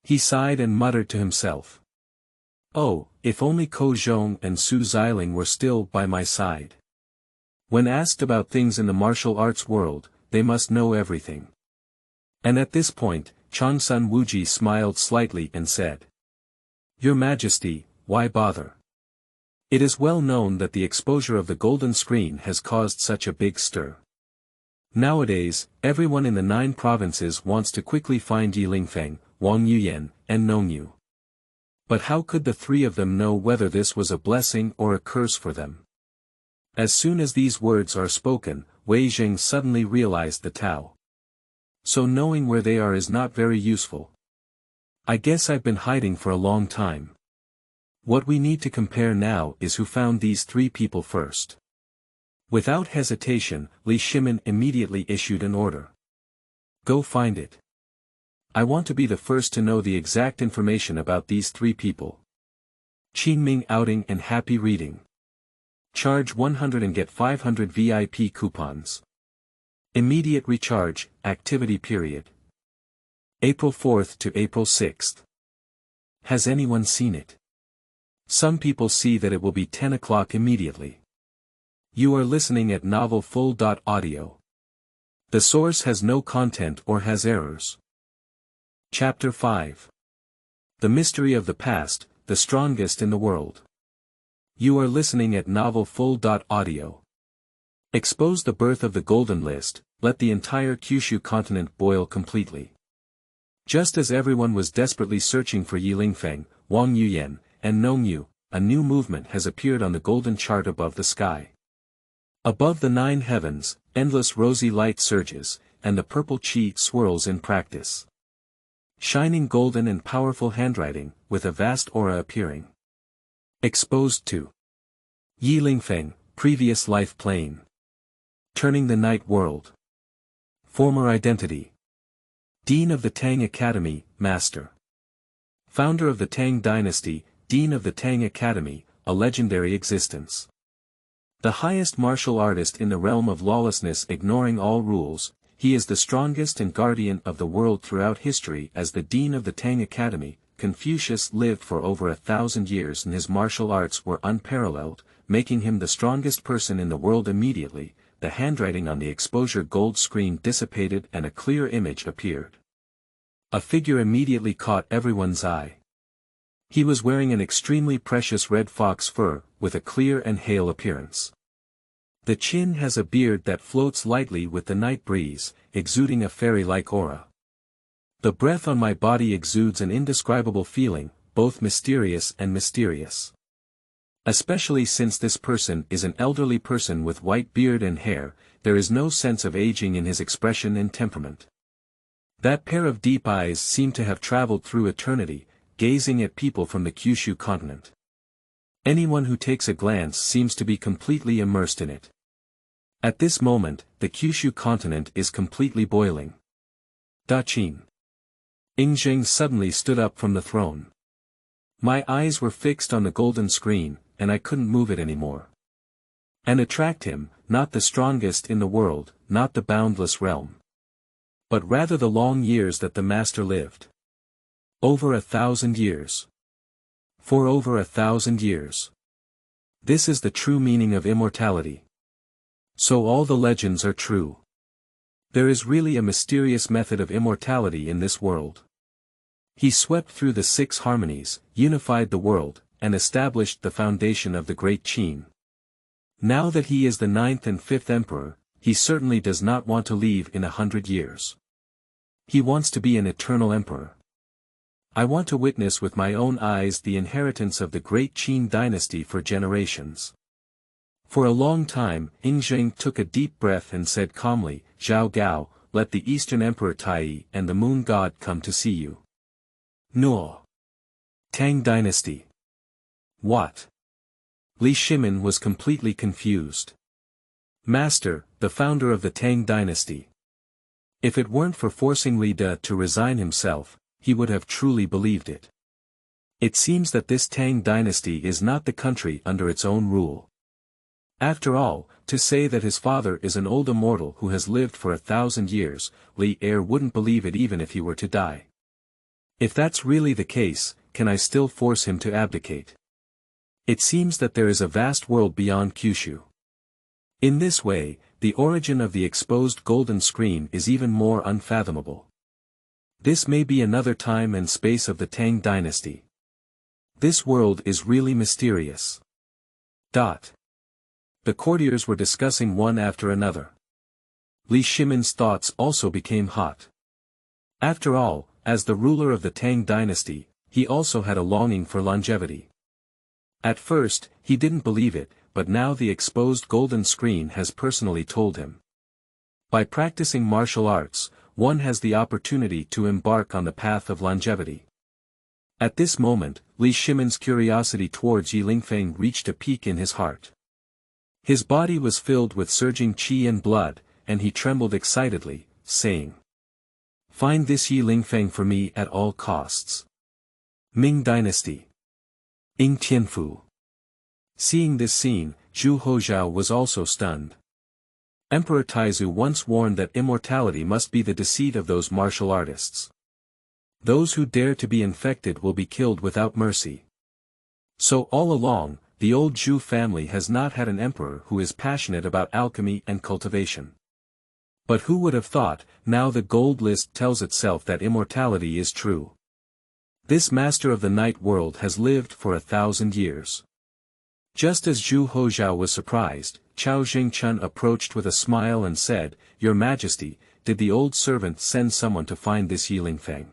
He sighed and muttered to himself. Oh, if only Ko Zhong and Su Xiling were still by my side. When asked about things in the martial arts world, they must know everything. And at this point, Changsun Wuji smiled slightly and said. Your Majesty, why bother? It is well known that the exposure of the golden screen has caused such a big stir. Nowadays, everyone in the 9 provinces wants to quickly find Ye Lingfeng, Wang Yuyan, and Nongyu. But how could the 3 of them know whether this was a blessing or a curse for them? As soon as these words are spoken, Wei Jing suddenly realized the Tao. So knowing where they are is not very useful. I guess I've been hiding for a long time. What we need to compare now is who found these 3 people first. Without hesitation, Li Shimin immediately issued an order. Go find it. I want to be the first to know the exact information about these 3 people. Qingming outing and happy reading. Charge 100 and get 500 VIP coupons. Immediate recharge, activity period. April 4th to April 6th. Has anyone seen it? Some people see that it will be 10 o'clock immediately. You are listening at novelfull.audio. The source has no content or has errors. Chapter 5. The Mystery of the Past, the Strongest in the World. You are listening at novelfull.audio. Expose the birth of the Golden List, let the entire Kyushu Continent boil completely. Just as everyone was desperately searching for Ye Lingfeng, Wang Yuyan, and Nongyu, a new movement has appeared on the golden chart above the sky. Above the 9 heavens, endless rosy light surges, and the purple qi swirls in practice. Shining golden and powerful handwriting, with a vast aura appearing. Exposed to Ye Lingfeng, previous life plane. Turning the night world. Former identity. Dean of the Tang Academy, Master. Founder of the Tang Dynasty, Dean of the Tang Academy, a legendary existence. The highest martial artist in the realm of lawlessness ignoring all rules, he is the strongest and guardian of the world throughout history as the Dean of the Tang Academy, Confucius lived for over 1,000 years and his martial arts were unparalleled, making him the strongest person in the world immediately. The handwriting on the exposure gold screen dissipated and a clear image appeared. A figure immediately caught everyone's eye. He was wearing an extremely precious red fox fur, with a clear and hale appearance. The chin has a beard that floats lightly with the night breeze, exuding a fairy-like aura. The breath on my body exudes an indescribable feeling, both mysterious and mysterious. Especially since this person is an elderly person with white beard and hair, there is no sense of aging in his expression and temperament. That pair of deep eyes seem to have traveled through eternity, gazing at people from the Kyushu Continent. Anyone who takes a glance seems to be completely immersed in it. At this moment, the Kyushu Continent is completely boiling. Daqin. Yingzheng suddenly stood up from the throne. My eyes were fixed on the golden screen, and I couldn't move it anymore. And attract him, not the strongest in the world, not the boundless realm. But rather the long years that the master lived. Over 1,000 years. For over 1,000 years. This is the true meaning of immortality. So all the legends are true. There is really a mysterious method of immortality in this world. He swept through the 6 harmonies, unified the world, and established the foundation of the great Qin. Now that he is the 9th and 5th emperor, he certainly does not want to leave in 100 years. He wants to be an eternal emperor. I want to witness with my own eyes the inheritance of the great Qin dynasty for generations. For a long time, Yingzheng took a deep breath and said calmly, "Zhao Gao, let the Eastern Emperor Tai and the Moon God come to see you." No. Tang Dynasty. What? Li Shimin was completely confused. Master, the founder of the Tang Dynasty. If it weren't for forcing Li-De to resign himself, he would have truly believed it. It seems that this Tang Dynasty is not the country under its own rule. After all, to say that his father is an old immortal who has lived for 1,000 years, Li Er wouldn't believe it even if he were to die. If that's really the case, can I still force him to abdicate? It seems that there is a vast world beyond Kyushu. In this way, the origin of the exposed golden screen is even more unfathomable. This may be another time and space of the Tang Dynasty. This world is really mysterious. The courtiers were discussing one after another. Li Shimin's thoughts also became hot. After all, as the ruler of the Tang Dynasty, he also had a longing for longevity. At first, he didn't believe it, but now the exposed golden screen has personally told him. By practicing martial arts, one has the opportunity to embark on the path of longevity. At this moment, Li Shimin's curiosity towards Ye Lingfeng reached a peak in his heart. His body was filled with surging qi and blood, and he trembled excitedly, saying, "Find this Ye Lingfeng for me at all costs." Ming Dynasty. Ying Tianfu. Seeing this scene, Zhu Hozhao was also stunned. Emperor Taizu once warned that immortality must be the deceit of those martial artists. Those who dare to be infected will be killed without mercy. So all along, the old Zhu family has not had an emperor who is passionate about alchemy and cultivation. But who would have thought, now the gold list tells itself that immortality is true. This master of the night world has lived for 1,000 years. Just as Zhu Hozhao was surprised, Chao Jingchun approached with a smile and said, "Your Majesty, did the old servant send someone to find this Ye Lingfeng?"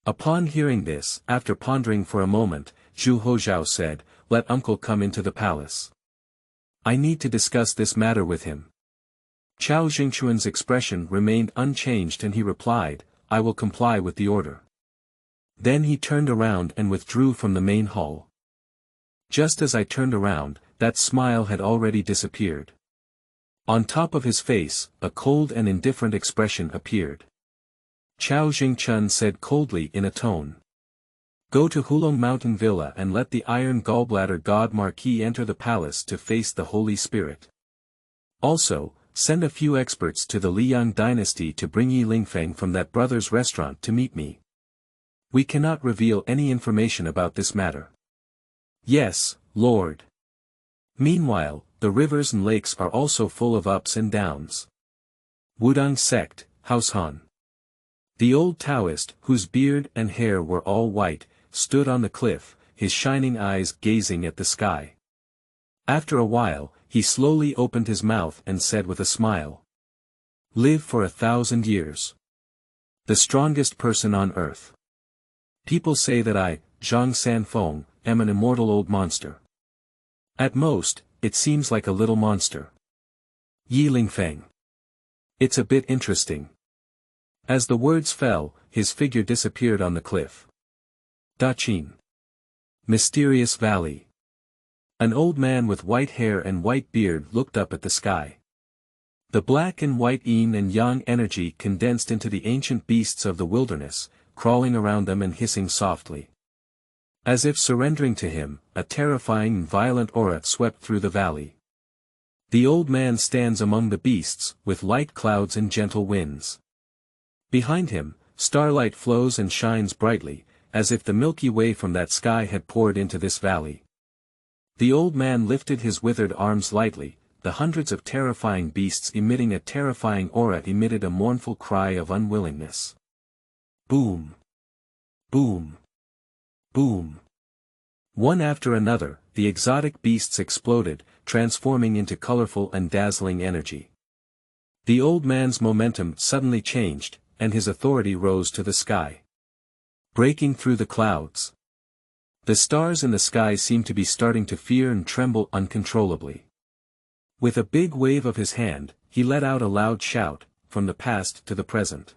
Upon hearing this, after pondering for a moment, Zhu Hozhao said, "Let uncle come into the palace. I need to discuss this matter with him." Chao Jingchun's expression remained unchanged and he replied, "I will comply with the order." Then he turned around and withdrew from the main hall. Just as I turned around, that smile had already disappeared. On top of his face, a cold and indifferent expression appeared. Chao Jingchun said coldly in a tone, "Go to Hulong Mountain Villa and let the Iron Gallbladder God Marquis enter the palace to face the Holy Spirit. Also, send a few experts to the Liyang Dynasty to bring Ye Lingfeng from that brother's restaurant to meet me." We cannot reveal any information about this matter. Yes, Lord. Meanwhile, the rivers and lakes are also full of ups and downs. Wudang sect, Haotian. The old Taoist, whose beard and hair were all white, stood on the cliff, his shining eyes gazing at the sky. After a while, he slowly opened his mouth and said with a smile. Live for 1,000 years. The strongest person on earth. People say that I, Zhang Sanfeng, am an immortal old monster. At most, it seems like a little monster. Ye Lingfeng. It's a bit interesting. As the words fell, his figure disappeared on the cliff. Daqin. Mysterious Valley. An old man with white hair and white beard looked up at the sky. The black and white yin and yang energy condensed into the ancient beasts of the wilderness, crawling around them and hissing softly. As if surrendering to him, a terrifying and violent aura swept through the valley. The old man stands among the beasts, with light clouds and gentle winds. Behind him, starlight flows and shines brightly, as if the Milky Way from that sky had poured into this valley. The old man lifted his withered arms lightly, the hundreds of terrifying beasts emitting a terrifying aura emitted a mournful cry of unwillingness. Boom! Boom! Boom! One after another, the exotic beasts exploded, transforming into colorful and dazzling energy. The old man's momentum suddenly changed, and his authority rose to the sky. Breaking through the clouds. The stars in the sky seemed to be starting to fear and tremble uncontrollably. With a big wave of his hand, he let out a loud shout, from the past to the present.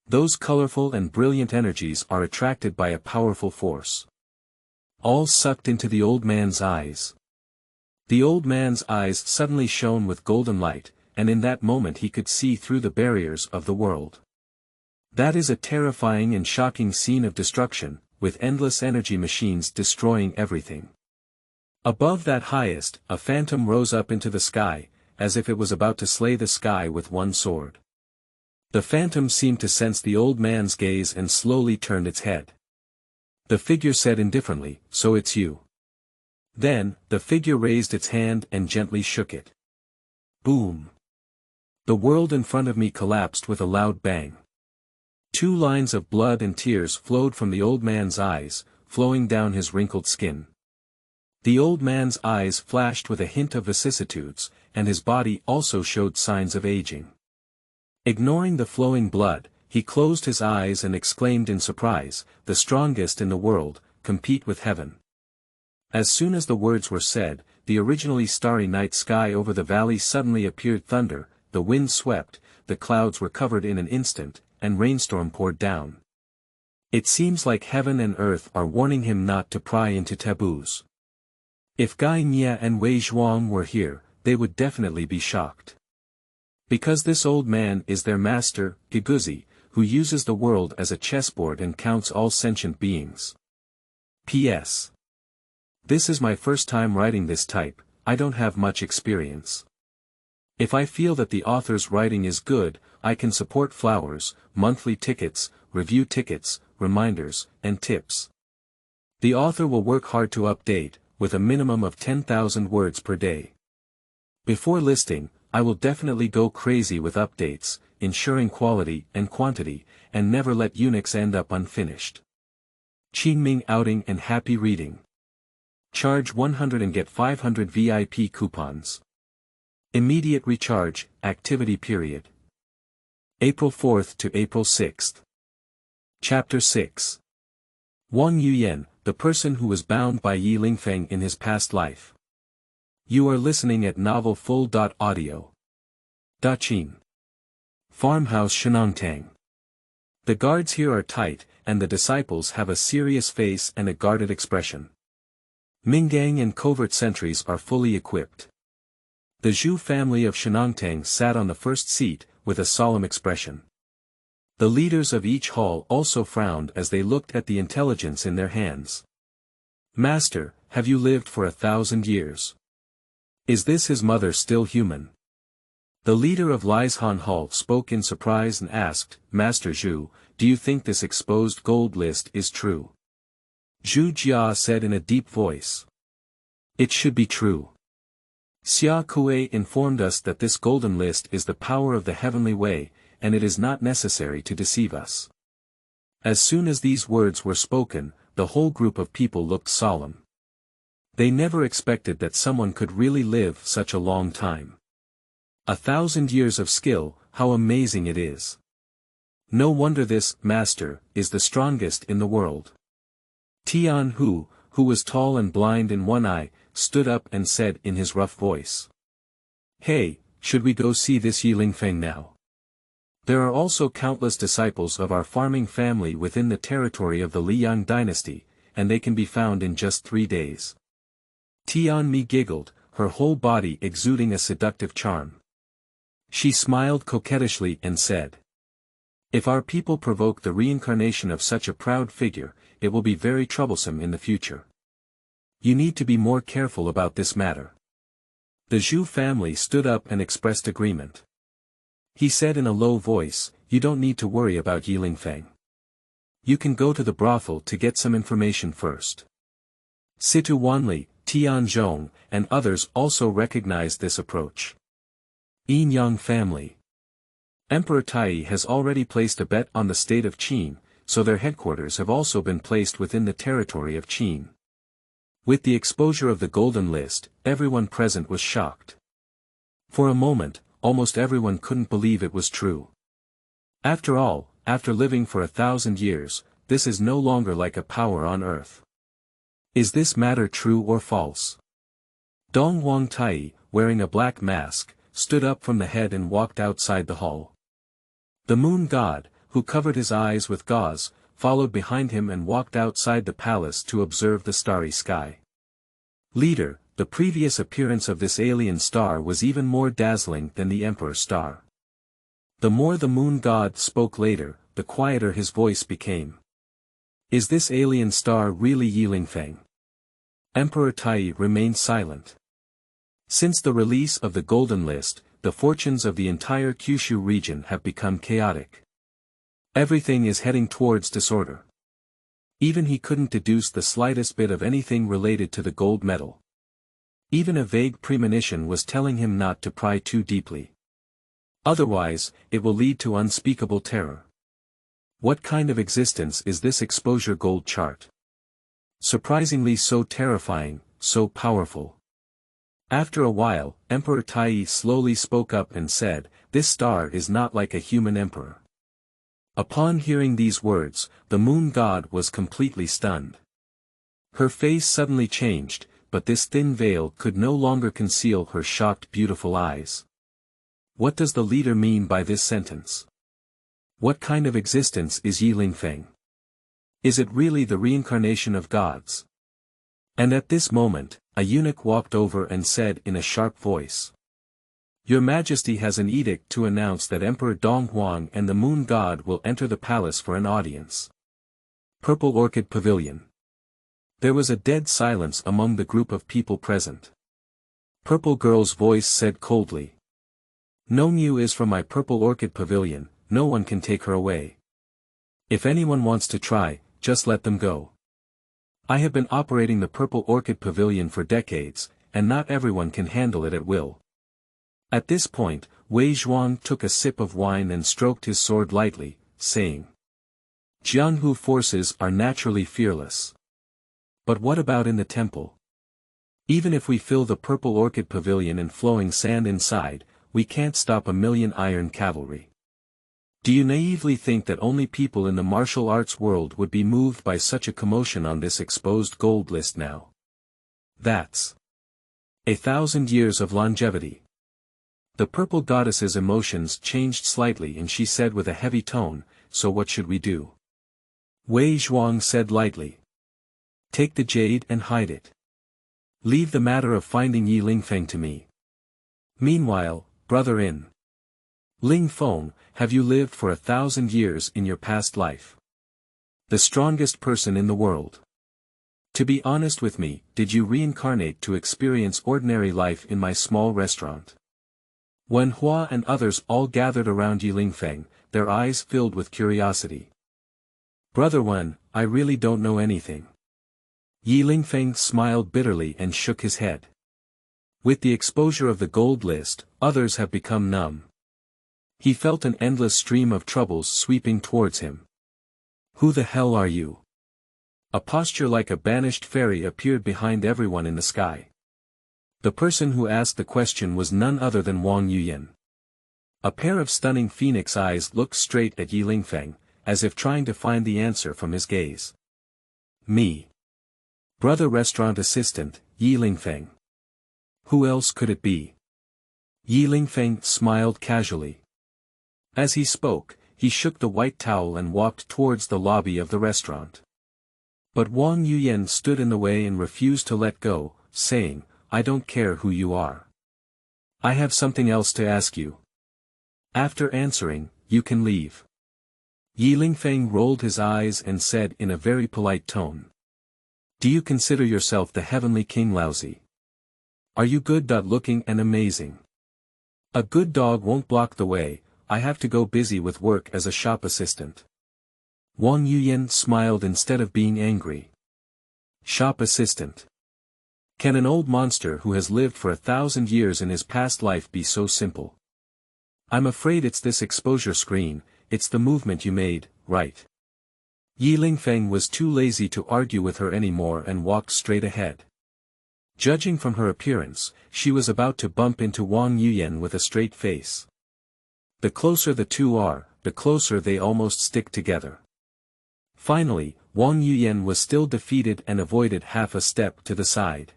Those colorful and brilliant energies are attracted by a powerful force. All sucked into the old man's eyes. The old man's eyes suddenly shone with golden light, and in that moment he could see through the barriers of the world. That is a terrifying and shocking scene of destruction, with endless energy machines destroying everything. Above that highest, a phantom rose up into the sky, as if it was about to slay the sky with one sword. The phantom seemed to sense the old man's gaze and slowly turned its head. The figure said indifferently, "So it's you." Then, the figure raised its hand and gently shook it. Boom! The world in front of me collapsed with a loud bang. 2 lines of blood and tears flowed from the old man's eyes, flowing down his wrinkled skin. The old man's eyes flashed with a hint of vicissitudes, and his body also showed signs of aging. Ignoring the flowing blood, he closed his eyes and exclaimed in surprise, "The strongest in the world, compete with heaven." As soon as the words were said, the originally starry night sky over the valley suddenly appeared thunder, the wind swept, the clouds were covered in an instant, and rainstorm poured down. It seems like heaven and earth are warning him not to pry into taboos. If Guy Nye and Wei Zhuang were here, they would definitely be shocked. Because this old man is their master, Giguzi, who uses the world as a chessboard and counts all sentient beings. P.S. This is my first time writing this type, I don't have much experience. If I feel that the author's writing is good, I can support flowers, monthly tickets, review tickets, reminders, and tips. The author will work hard to update, with a minimum of 10,000 words per day. Before listing, I will definitely go crazy with updates, ensuring quality and quantity, and never let Unix end up unfinished. Qingming outing and happy reading. Charge 100 and get 500 VIP coupons. Immediate recharge, activity period. April 4th to April 6th. Chapter 6. Wang Yuyan, the person who was bound by Ye Lingfeng in his past life. You are listening at Novel Full.audio. Daqin. Farmhouse Shenongtang. The guards here are tight, and the disciples have a serious face and a guarded expression. Minggang and covert sentries are fully equipped. The Zhu family of Shenongtang sat on the first seat, with a solemn expression. The leaders of each hall also frowned as they looked at the intelligence in their hands. Master, have you lived for 1,000 years? Is this his mother still human? The leader of Lieshan Hall spoke in surprise and asked, Master Zhu, do you think this exposed gold list is true? Zhu Jia said in a deep voice. It should be true. Xia Kuei informed us that this golden list is the power of the heavenly way, and it is not necessary to deceive us. As soon as these words were spoken, the whole group of people looked solemn. They never expected that someone could really live such a long time. 1,000 years of skill, how amazing it is. No wonder this master is the strongest in the world. Tian Hu, who was tall and blind in one eye, stood up and said in his rough voice. Hey, should we go see this Ye Lingfeng now? There are also countless disciples of our farming family within the territory of the Liyang Dynasty, and they can be found in just 3 days. Tian Mi giggled, her whole body exuding a seductive charm. She smiled coquettishly and said. If our people provoke the reincarnation of such a proud figure, it will be very troublesome in the future. You need to be more careful about this matter. The Zhu family stood up and expressed agreement. He said in a low voice, you don't need to worry about Ye Lingfeng. You can go to the brothel to get some information first. Situ Wanli, Tian Zhong, and others also recognized this approach. Yin Yang family. Emperor Tai has already placed a bet on the state of Qin, so their headquarters have also been placed within the territory of Qin. With the exposure of the golden list, everyone present was shocked. For a moment, almost everyone couldn't believe it was true. After all, after living for 1,000 years, this is no longer like a power on earth. Is this matter true or false? Dong Wang Tai, wearing a black mask, stood up from the head and walked outside the hall. The moon god, who covered his eyes with gauze, followed behind him and walked outside the palace to observe the starry sky. Leader, the previous appearance of this alien star was even more dazzling than the emperor's star. The more the moon god spoke later, the quieter his voice became. Is this alien star really Ye Lingfeng? Emperor Tai remained silent. Since the release of the Golden List, the fortunes of the entire Kyushu region have become chaotic. Everything is heading towards disorder. Even he couldn't deduce the slightest bit of anything related to the gold medal. Even a vague premonition was telling him not to pry too deeply. Otherwise, it will lead to unspeakable terror. What kind of existence is this exposure gold chart? Surprisingly so terrifying, so powerful. After a while, Emperor Tai slowly spoke up and said, this star is not like a human emperor. Upon hearing these words, the moon god was completely stunned. Her face suddenly changed, but this thin veil could no longer conceal her shocked beautiful eyes. What does the leader mean by this sentence? What kind of existence is Ye Lingfeng? Is it really the reincarnation of gods? And at this moment, a eunuch walked over and said in a sharp voice. Your Majesty has an edict to announce that Emperor Donghuang and the Moon God will enter the palace for an audience. Purple Orchid Pavilion. There was a dead silence among the group of people present. Purple Girl's voice said coldly. No news is from my Purple Orchid Pavilion, no one can take her away. If anyone wants to try, just let them go. I have been operating the Purple Orchid Pavilion for decades, and not everyone can handle it at will. At this point, Wei Zhuang took a sip of wine and stroked his sword lightly, saying, Jianghu forces are naturally fearless. But what about in the temple? Even if we fill the Purple Orchid Pavilion and flowing sand inside, we can't stop 1,000,000 iron cavalry. Do you naively think that only people in the martial arts world would be moved by such a commotion on this exposed gold list now? That's 1,000 years of longevity. The purple goddess's emotions changed slightly and she said with a heavy tone, so what should we do? Wei Zhuang said lightly. Take the jade and hide it. Leave the matter of finding Ye Lingfeng to me. Meanwhile, brother-in Lingfeng, have you lived for 1,000 years in your past life? The strongest person in the world. To be honest with me, did you reincarnate to experience ordinary life in my small restaurant? Wen Hua and others all gathered around Ye Lingfeng, their eyes filled with curiosity. "Brother Wen, I really don't know anything." Ye Lingfeng smiled bitterly and shook his head. With the exposure of the gold list, others have become numb. He felt an endless stream of troubles sweeping towards him. "Who the hell are you?" A posture like a banished fairy appeared behind everyone in the sky. The person who asked the question was none other than Wang Yuyan. A pair of stunning phoenix eyes looked straight at Ye Lingfeng, as if trying to find the answer from his gaze. "Me. Brother restaurant assistant, Ye Lingfeng. Who else could it be?" Ye Lingfeng smiled casually. As he spoke, he shook the white towel and walked towards the lobby of the restaurant. But Wang Yuyan stood in the way and refused to let go, saying, "I don't care who you are. I have something else to ask you. After answering, you can leave." Ye Lingfeng rolled his eyes and said in a very polite tone. "Do you consider yourself the heavenly king Laozi? Are you good-looking and amazing? A good dog won't block the way, I have to go busy with work as a shop assistant." Wang Yuyan smiled instead of being angry. "Shop assistant? Can an old monster who has lived for 1,000 years in his past life be so simple? I'm afraid it's this exposure screen, it's the movement you made, right?" Ye Lingfeng was too lazy to argue with her anymore and walked straight ahead. Judging from her appearance, she was about to bump into Wang Yuyan with a straight face. The closer the two are, the closer they almost stick together. Finally, Wang Yuyan was still defeated and avoided half a step to the side.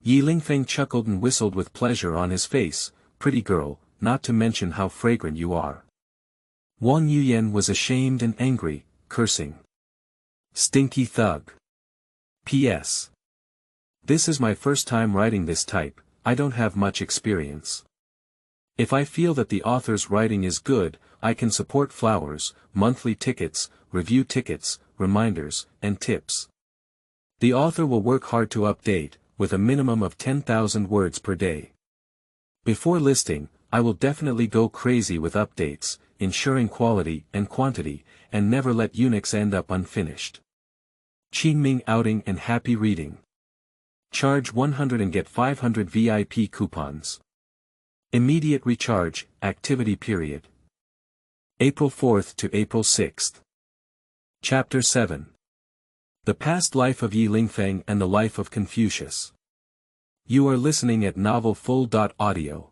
Ye Lingfeng chuckled and whistled with pleasure on his face, "Pretty girl, not to mention how fragrant you are." Wang Yuyan was ashamed and angry, cursing. "Stinky thug. P.S. This is my first time writing this type, I don't have much experience. If I feel that the author's writing is good, I can support flowers, monthly tickets, review tickets, reminders, and tips. The author will work hard to update, with a minimum of 10,000 words per day. Before listing, I will definitely go crazy with updates, ensuring quality and quantity, and never let Unix end up unfinished. Qingming outing and happy reading. Charge 100 and get 500 VIP coupons. Immediate recharge, activity period. April 4th to April 6th. Chapter 7. The Past Life of Ye Lingfeng and the Life of Confucius. You are listening at novelfull.audio.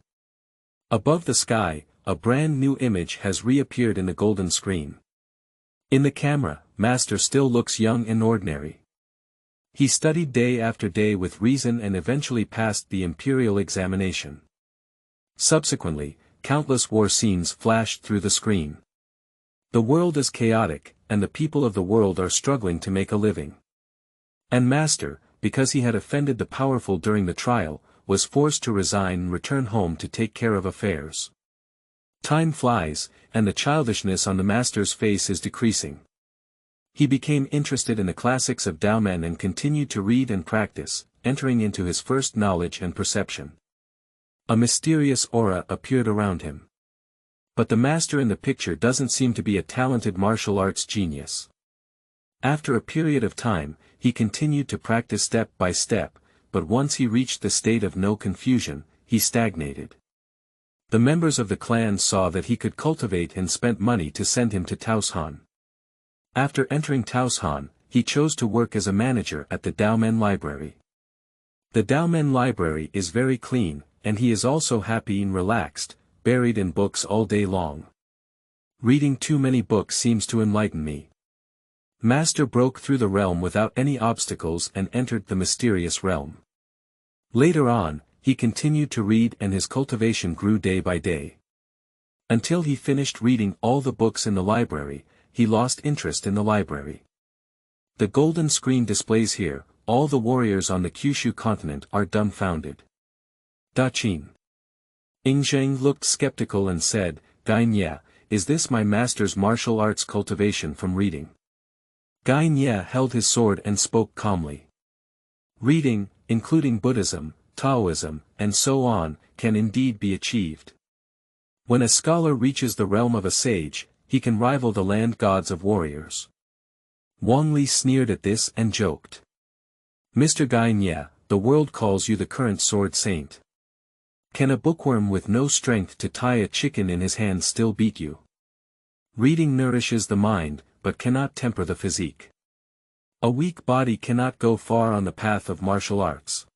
Above the sky, a brand new image has reappeared in the golden screen. In the camera, Master still looks young and ordinary. He studied day after day with reason and eventually passed the imperial examination. Subsequently, countless war scenes flashed through the screen. The world is chaotic, and the people of the world are struggling to make a living. And Master, because he had offended the powerful during the trial, was forced to resign and return home to take care of affairs. Time flies, and the childishness on the Master's face is decreasing. He became interested in the classics of Daomen and continued to read and practice, entering into his first knowledge and perception. A mysterious aura appeared around him. But the Master in the picture doesn't seem to be a talented martial arts genius. After a period of time, he continued to practice step by step, but once he reached the state of no confusion, he stagnated. The members of the clan saw that he could cultivate and spent money to send him to Taoshan. After entering Taoshan, he chose to work as a manager at the Daomen Library. The Daomen Library is very clean, and he is also happy and relaxed, buried in books all day long. Reading too many books seems to enlighten me. Master broke through the realm without any obstacles and entered the mysterious realm. Later on, he continued to read and his cultivation grew day by day. Until he finished reading all the books in the library, he lost interest in the library. The golden screen displays here, all the warriors on the Kyushu Continent are dumbfounded. Daqin. Ingzheng looked skeptical and said, "Xianxia, is this my master's martial arts cultivation from reading?" Xianxia held his sword and spoke calmly. Reading, including Buddhism, Taoism, and so on, can indeed be achieved. When a scholar reaches the realm of a sage, he can rival the land gods of warriors. Wang Li sneered at this and joked. Mr. Xianxia, the world calls you the current sword saint. Can a bookworm with no strength to tie a chicken in his hand still beat you? Reading nourishes the mind, but cannot temper the physique. A weak body cannot go far on the path of martial arts.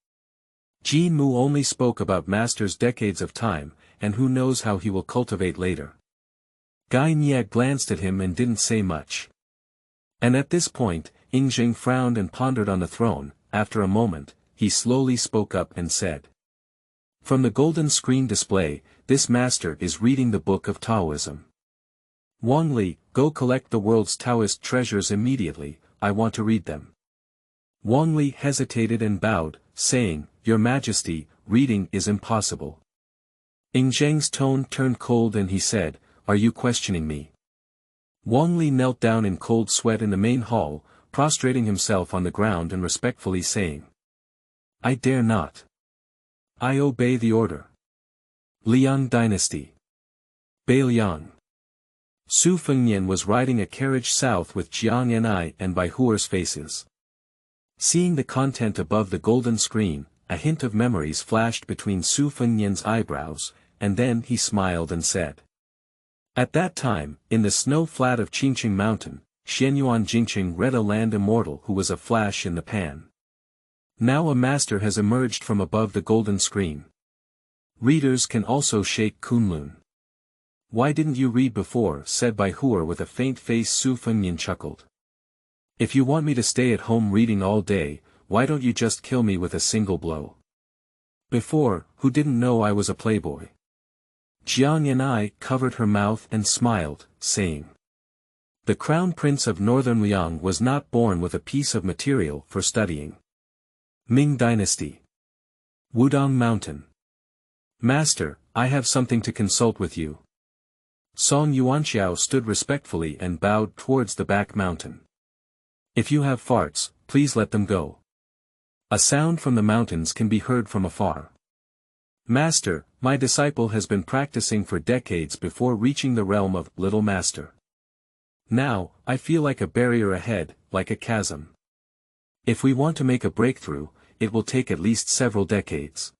Jin Mu only spoke about masters decades of time, and who knows how he will cultivate later. Xianxia glanced at him and didn't say much. And at this point, Yingxing frowned and pondered on the throne. After a moment, he slowly spoke up and said. From the golden screen display, this master is reading the book of Taoism. Wang Li, go collect the world's Taoist treasures immediately, I want to read them. Wang Li hesitated and bowed, saying, Your Majesty, reading is impossible. Yingzheng's tone turned cold and he said, Are you questioning me? Wang Li knelt down in cold sweat in the main hall, prostrating himself on the ground and respectfully saying. I dare not. I obey the order. Liyang Dynasty. Beiliang. Su Fengnian was riding a carriage south with Jiang Yan'ai and Bai Hua's faces. Seeing the content above the golden screen, a hint of memories flashed between Su Fengnian's eyebrows, and then he smiled and said. At that time, in the snow flat of Qingqing Mountain, Xianyuan Jingqing read a land immortal who was a flash in the pan. Now a master has emerged from above the golden screen. Readers can also shake Kunlun. Why didn't you read before? Said Bai Hua with a faint face. Su Fengnian chuckled. If you want me to stay at home reading all day, why don't you just kill me with a single blow? Before, who didn't know I was a playboy? Jiang Yan'ai covered her mouth and smiled, saying. The crown prince of northern Liang was not born with a piece of material for studying. Ming Dynasty. Wudong Mountain. Master, I have something to consult with you. Song Yuanxiao stood respectfully and bowed towards the back mountain. If you have farts, please let them go. A sound from the mountains can be heard from afar. Master, my disciple has been practicing for decades before reaching the realm of Little Master. Now, I feel like a barrier ahead, like a chasm. If we want to make a breakthrough, it will take at least several decades.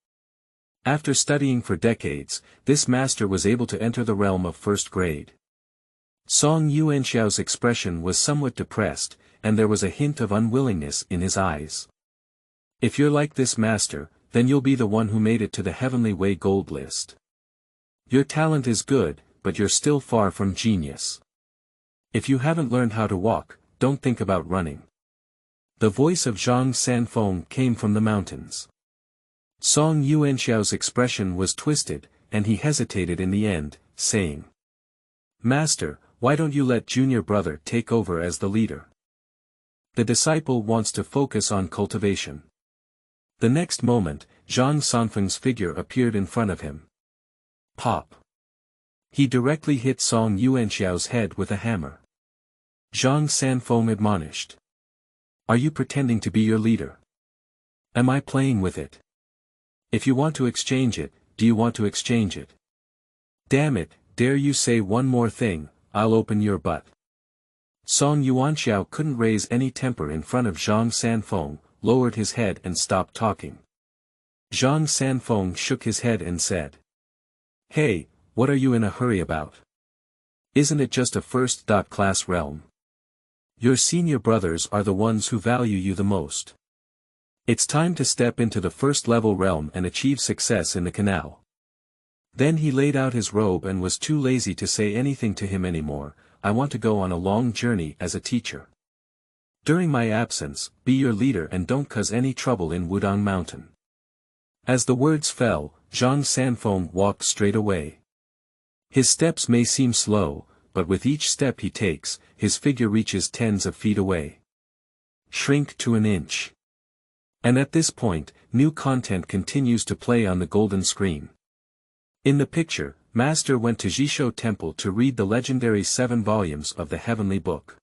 After studying for decades, this master was able to enter the realm of first grade. Song Yuanxiao's expression was somewhat depressed, and there was a hint of unwillingness in his eyes. If you're like this master, then you'll be the one who made it to the Heavenly Way gold list. Your talent is good, but you're still far from genius. If you haven't learned how to walk, don't think about running. The voice of Zhang Sanfeng came from the mountains. Song Yuanxiao's expression was twisted, and he hesitated in the end, saying. Master, why don't you let junior brother take over as the leader? The disciple wants to focus on cultivation. The next moment, Zhang Sanfeng's figure appeared in front of him. Pop. He directly hit Song Yuanxiao's head with a hammer. Zhang Sanfeng admonished. Are you pretending to be your leader? Am I playing with it? If you want to exchange it, do you want to exchange it? Damn it, dare you say one more thing, I'll open your butt. Song Yuanxiao couldn't raise any temper in front of Zhang Sanfeng, lowered his head and stopped talking. Zhang Sanfeng shook his head and said. Hey, what are you in a hurry about? Isn't it just a first-class realm? Your senior brothers are the ones who value you the most. It's time to step into the first-level realm and achieve success in the canal. Then he laid out his robe and was too lazy to say anything to him anymore. I want to go on a long journey as a teacher. During my absence, be your leader and don't cause any trouble in Wudong Mountain. As the words fell, Zhang Sanfeng walked straight away. His steps may seem slow, but with each step he takes, his figure reaches tens of feet away. Shrink to an inch. And at this point, new content continues to play on the golden screen. In the picture, Master went to Jisho Temple to read the legendary 7 volumes of the Heavenly Book.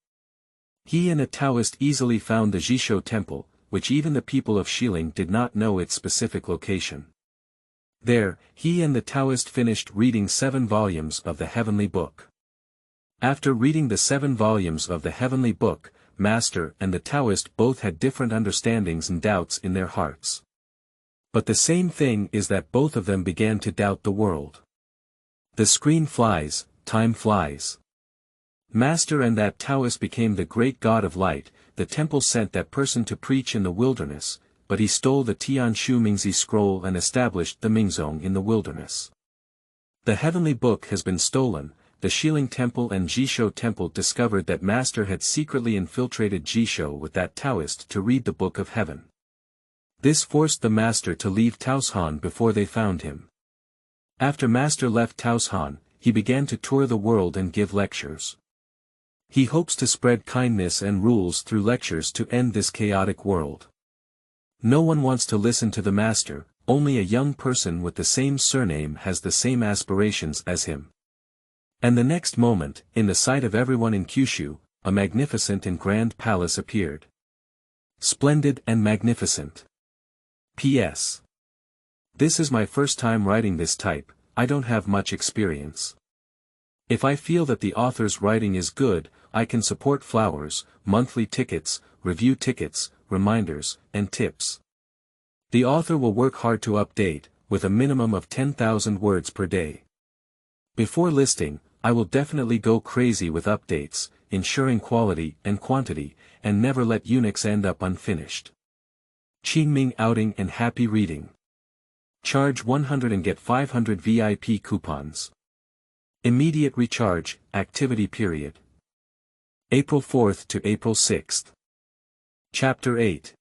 He and a Taoist easily found the Jisho Temple, which even the people of Xiling did not know its specific location. There, he and the Taoist finished reading 7 volumes of the Heavenly Book. After reading the 7 volumes of the Heavenly Book, Master and the Taoist both had different understandings and doubts in their hearts. But the same thing is that both of them began to doubt the world. The screen flies, time flies. Master and that Taoist became the great god of light. The temple sent that person to preach in the wilderness, but he stole the Tianshu Mingzi scroll and established the Mingzong in the wilderness. The Heavenly Book has been stolen. The Xiling Temple and Jishou Temple discovered that Master had secretly infiltrated Jishou with that Taoist to read the Book of Heaven. This forced the Master to leave Taoshan before they found him. After Master left Taoshan, he began to tour the world and give lectures. He hopes to spread kindness and rules through lectures to end this chaotic world. No one wants to listen to the Master, only a young person with the same surname has the same aspirations as him. And the next moment, in the sight of everyone in Kyushu, a magnificent and grand palace appeared. Splendid and magnificent. P.S. This is my first time writing this type, I don't have much experience. If I feel that the author's writing is good, I can support flowers, monthly tickets, review tickets, reminders, and tips. The author will work hard to update, with a minimum of 10,000 words per day. Before listing, I will definitely go crazy with updates, ensuring quality and quantity, and never let Unix end up unfinished. Qingming outing and happy reading. Charge 100 and get 500 VIP coupons. Immediate recharge, activity period. April 4th to April 6th. Chapter 8.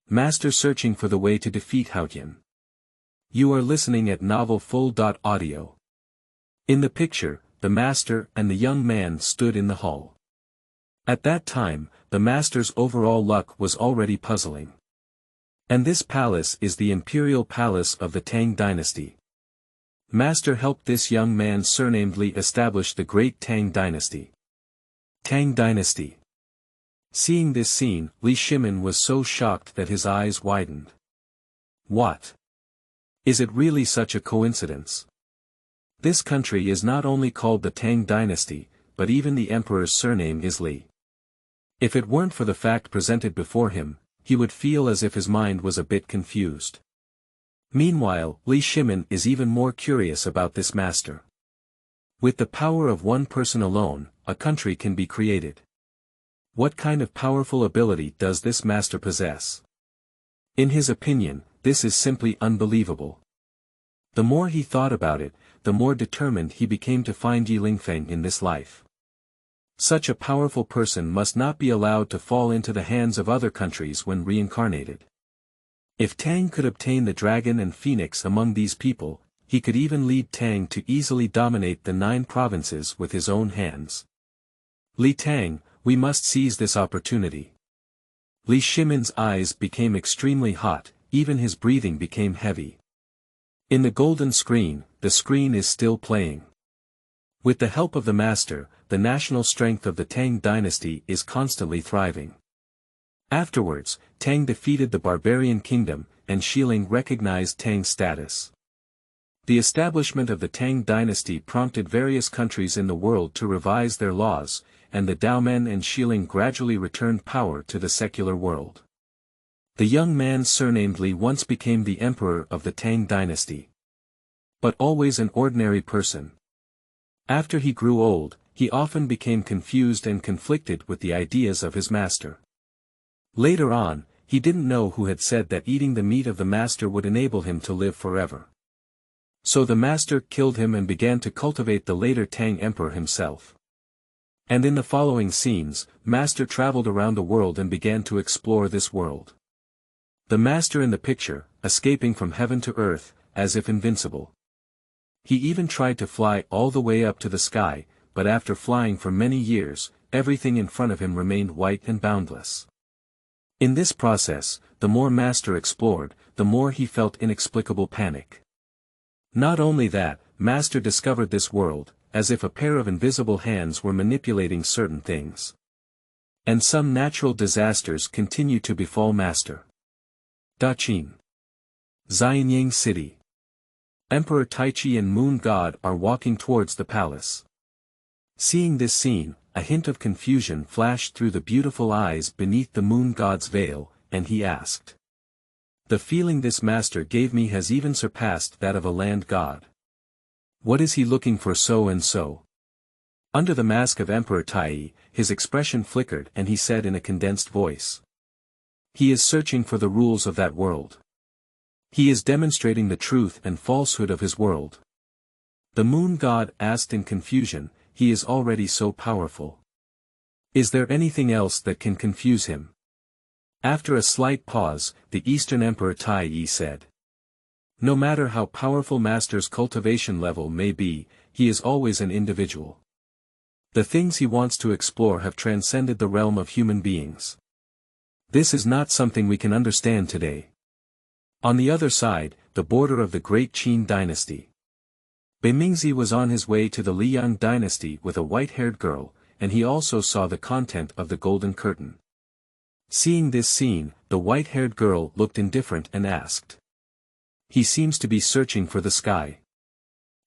Master searching for the way to defeat Haotian. You are listening at novelfull.audio. In the picture, the Master and the young man stood in the hall. At that time, the Master's overall luck was already puzzling. And this palace is the imperial palace of the Tang Dynasty. Master helped this young man surnamed Li establish the great Tang Dynasty. Tang Dynasty. Seeing this scene, Li Shimin was so shocked that his eyes widened. What? Is it really such a coincidence? This country is not only called the Tang Dynasty, but even the emperor's surname is Li. If it weren't for the fact presented before him, he would feel as if his mind was a bit confused. Meanwhile, Li Shimin is even more curious about this master. With the power of one person alone, a country can be created. What kind of powerful ability does this master possess? In his opinion, this is simply unbelievable. The more he thought about it, the more determined he became to find Ye Lingfeng in this life. Such a powerful person must not be allowed to fall into the hands of other countries when reincarnated. If Tang could obtain the dragon and phoenix among these people, he could even lead Tang to easily dominate the 9 provinces with his own hands. Li Tang, we must seize this opportunity. Li Shimin's eyes became extremely hot, even his breathing became heavy. In the golden screen, the screen is still playing. With the help of the master, the national strength of the Tang Dynasty is constantly thriving. Afterwards, Tang defeated the barbarian kingdom, and Xiling recognized Tang's status. The establishment of the Tang Dynasty prompted various countries in the world to revise their laws, and the Daomen and Xiling gradually returned power to the secular world. The young man surnamed Li once became the emperor of the Tang Dynasty. But always an ordinary person. After he grew old, he often became confused and conflicted with the ideas of his master. Later on, he didn't know who had said that eating the meat of the master would enable him to live forever. So the master killed him and began to cultivate the later Tang emperor himself. And in the following scenes, master traveled around the world and began to explore this world. The master in the picture, escaping from heaven to earth, as if invincible. He even tried to fly all the way up to the sky, but after flying for many years, everything in front of him remained white and boundless. In this process, the more master explored, the more he felt inexplicable panic. Not only that, master discovered this world, as if a pair of invisible hands were manipulating certain things. And some natural disasters continue to befall master. Daqin. Xianyang City. Emperor Taichi and Moon God are walking towards the palace. Seeing this scene, a hint of confusion flashed through the beautiful eyes beneath the Moon God's veil, and he asked. The feeling this master gave me has even surpassed that of a land god. What is he looking for so and so? Under the mask of Emperor Tai, his expression flickered and he said in a condensed voice. He is searching for the rules of that world. He is demonstrating the truth and falsehood of his world. The Moon God asked in confusion, he is already so powerful. Is there anything else that can confuse him? After a slight pause, the Eastern Emperor Tai said. No matter how powerful Master's cultivation level may be, he is always an individual. The things he wants to explore have transcended the realm of human beings. This is not something we can understand today. On the other side, the border of the great Qin dynasty. Beimingzi was on his way to the Liyang Dynasty with a white-haired girl, and he also saw the content of the golden curtain. Seeing this scene, the white-haired girl looked indifferent and asked. He seems to be searching for the sky.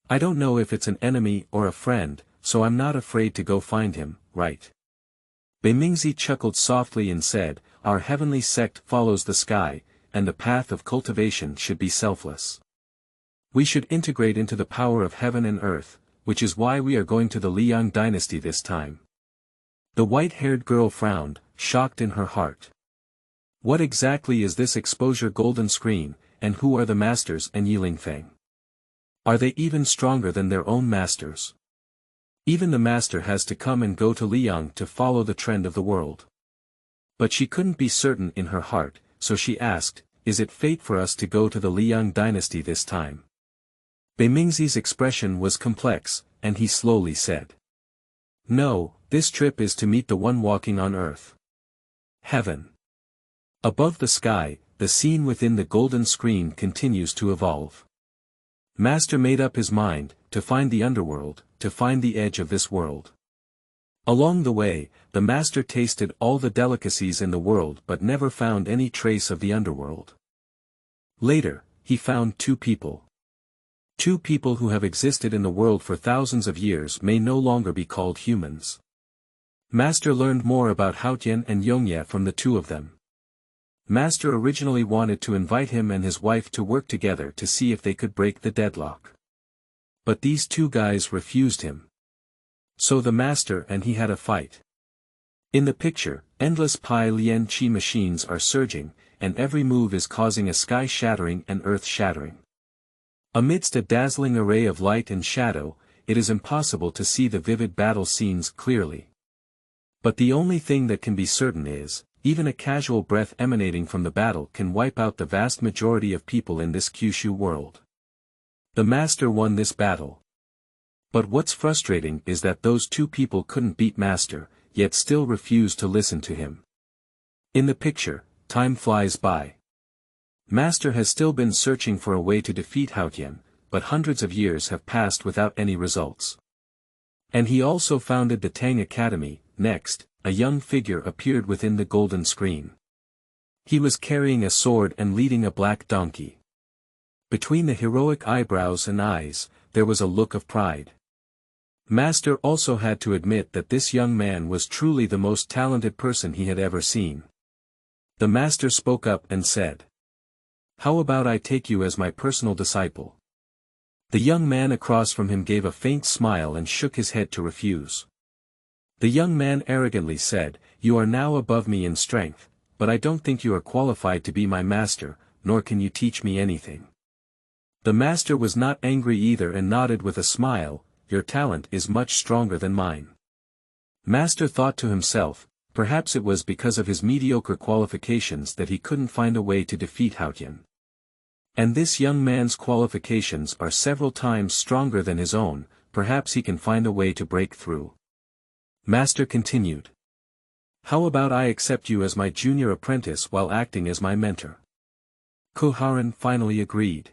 I don't know if it's an enemy or a friend, so I'm not afraid to go find him, right? Beimingzi chuckled softly and said, our heavenly sect follows the sky, and the path of cultivation should be selfless. We should integrate into the power of heaven and earth, which is why we are going to the Liyang Dynasty this time. The white-haired girl frowned, shocked in her heart. What exactly is this exposure golden screen, and who are the masters and Ye Lingfeng? Are they even stronger than their own masters? Even the master has to come and go to Liyang to follow the trend of the world. But she couldn't be certain in her heart, so she asked, is it fate for us to go to the Liyang Dynasty this time? Beimingzi's expression was complex, and he slowly said. No, this trip is to meet the one walking on earth. Heaven. Above the sky, the scene within the golden screen continues to evolve. Master made up his mind, to find the underworld, to find the edge of this world. Along the way, the master tasted all the delicacies in the world but never found any trace of the underworld. Later, he found two people. Two people who have existed in the world for thousands of years may no longer be called humans. Master learned more about Haotian and Yongye from the two of them. Master originally wanted to invite him and his wife to work together to see if they could break the deadlock. But these two guys refused him. So the master and he had a fight. In the picture, endless pi lian qi machines are surging, and every move is causing a sky-shattering and earth-shattering. Amidst a dazzling array of light and shadow, it is impossible to see the vivid battle scenes clearly. But the only thing that can be certain is, even a casual breath emanating from the battle can wipe out the vast majority of people in this Kyushu world. The master won this battle. But what's frustrating is that those two people couldn't beat master, yet still refused to listen to him. In the picture, time flies by. Master has still been searching for a way to defeat Haotian, but hundreds of years have passed without any results. And he also founded the Tang Academy. Next, a young figure appeared within the golden screen. He was carrying a sword and leading a black donkey. Between the heroic eyebrows and eyes, there was a look of pride. Master also had to admit that this young man was truly the most talented person he had ever seen. The master spoke up and said, "How about I take you as my personal disciple?" The young man across from him gave a faint smile and shook his head to refuse. The young man arrogantly said, "You are now above me in strength, but I don't think you are qualified to be my master, nor can you teach me anything." The master was not angry either and nodded with a smile, "Your talent is much stronger than mine." Master thought to himself, perhaps it was because of his mediocre qualifications that he couldn't find a way to defeat Haotian. And this young man's qualifications are several times stronger than his own, perhaps he can find a way to break through. Master continued. "How about I accept you as my junior apprentice while acting as my mentor?" Koharan finally agreed.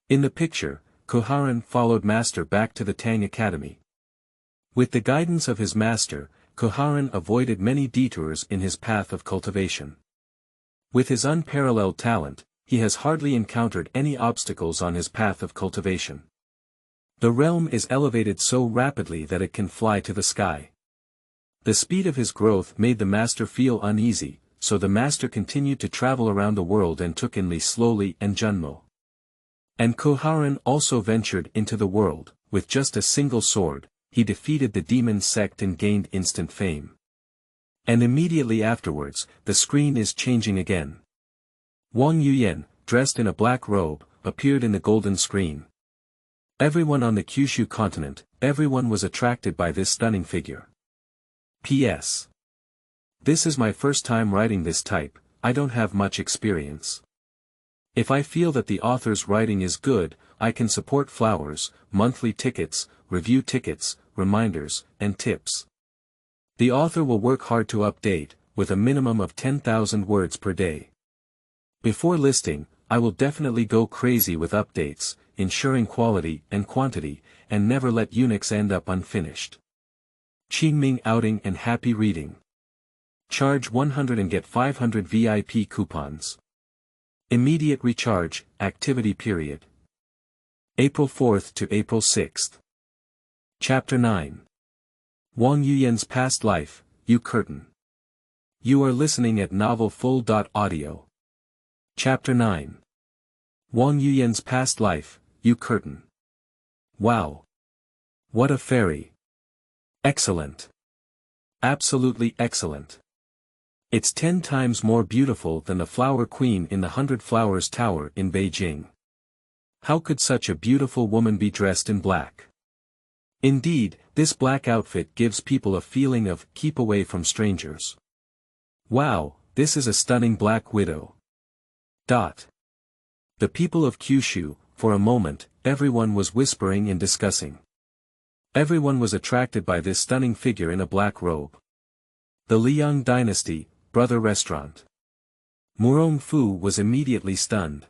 In the picture, Koharan followed Master back to the Tang Academy. With the guidance of his master, Koharan avoided many detours in his path of cultivation. With his unparalleled talent, he has hardly encountered any obstacles on his path of cultivation. The realm is elevated so rapidly that it can fly to the sky. The speed of his growth made the master feel uneasy, so the master continued to travel around the world and took in Li slowly and Junmo. And Koharan also ventured into the world. With just a single sword, he defeated the demon sect and gained instant fame. And immediately afterwards, the screen is changing again. Wang Yuyan, dressed in a black robe, appeared in the golden screen. Everyone on the Kyushu Continent, everyone was attracted by this stunning figure. P.S. This is my first time writing this type, I don't have much experience. If I feel that the author's writing is good, I can support flowers, monthly tickets, review tickets, reminders, and tips. The author will work hard to update, with a minimum of 10,000 words per day. Before listing, I will definitely go crazy with updates, ensuring quality and quantity, and never let Unix end up unfinished. Qingming outing and happy reading. Charge 100 and get 500 VIP coupons. Immediate recharge, activity period. April 4th to April 6th. Chapter 9. Wang Yuyan's Past Life, You Curtain. You are listening at novelfull.audio. Chapter 9. Wang Yuyan's Past Life, You Curtain. Wow. What a fairy. Excellent. Absolutely excellent. It's 10 times more beautiful than the Flower Queen in the 100 Flowers Tower in Beijing. How could such a beautiful woman be dressed in black? Indeed, this black outfit gives people a feeling of keep away from strangers. Wow, this is a stunning black widow. The people of Kyushu, for a moment, everyone was whispering and discussing. Everyone was attracted by this stunning figure in a black robe. The Liyang Dynasty, brother restaurant. Murong Fu was immediately stunned.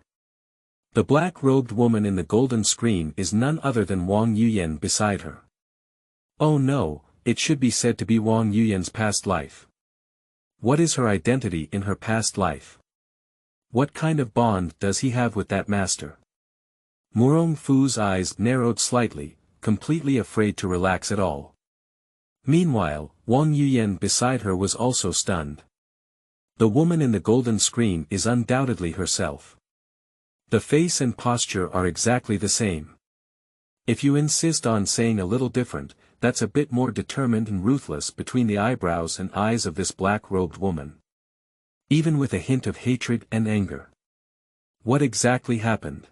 The black-robed woman in the golden screen is none other than Wang Yuyan beside her. Oh no, it should be said to be Wang Yuyan's past life. What is her identity in her past life? What kind of bond does he have with that master? Murong Fu's eyes narrowed slightly, completely afraid to relax at all. Meanwhile, Wang Yuyan beside her was also stunned. The woman in the golden screen is undoubtedly herself. The face and posture are exactly the same. If you insist on saying a little different, that's a bit more determined and ruthless between the eyebrows and eyes of this black-robed woman. Even with a hint of hatred and anger. What exactly happened?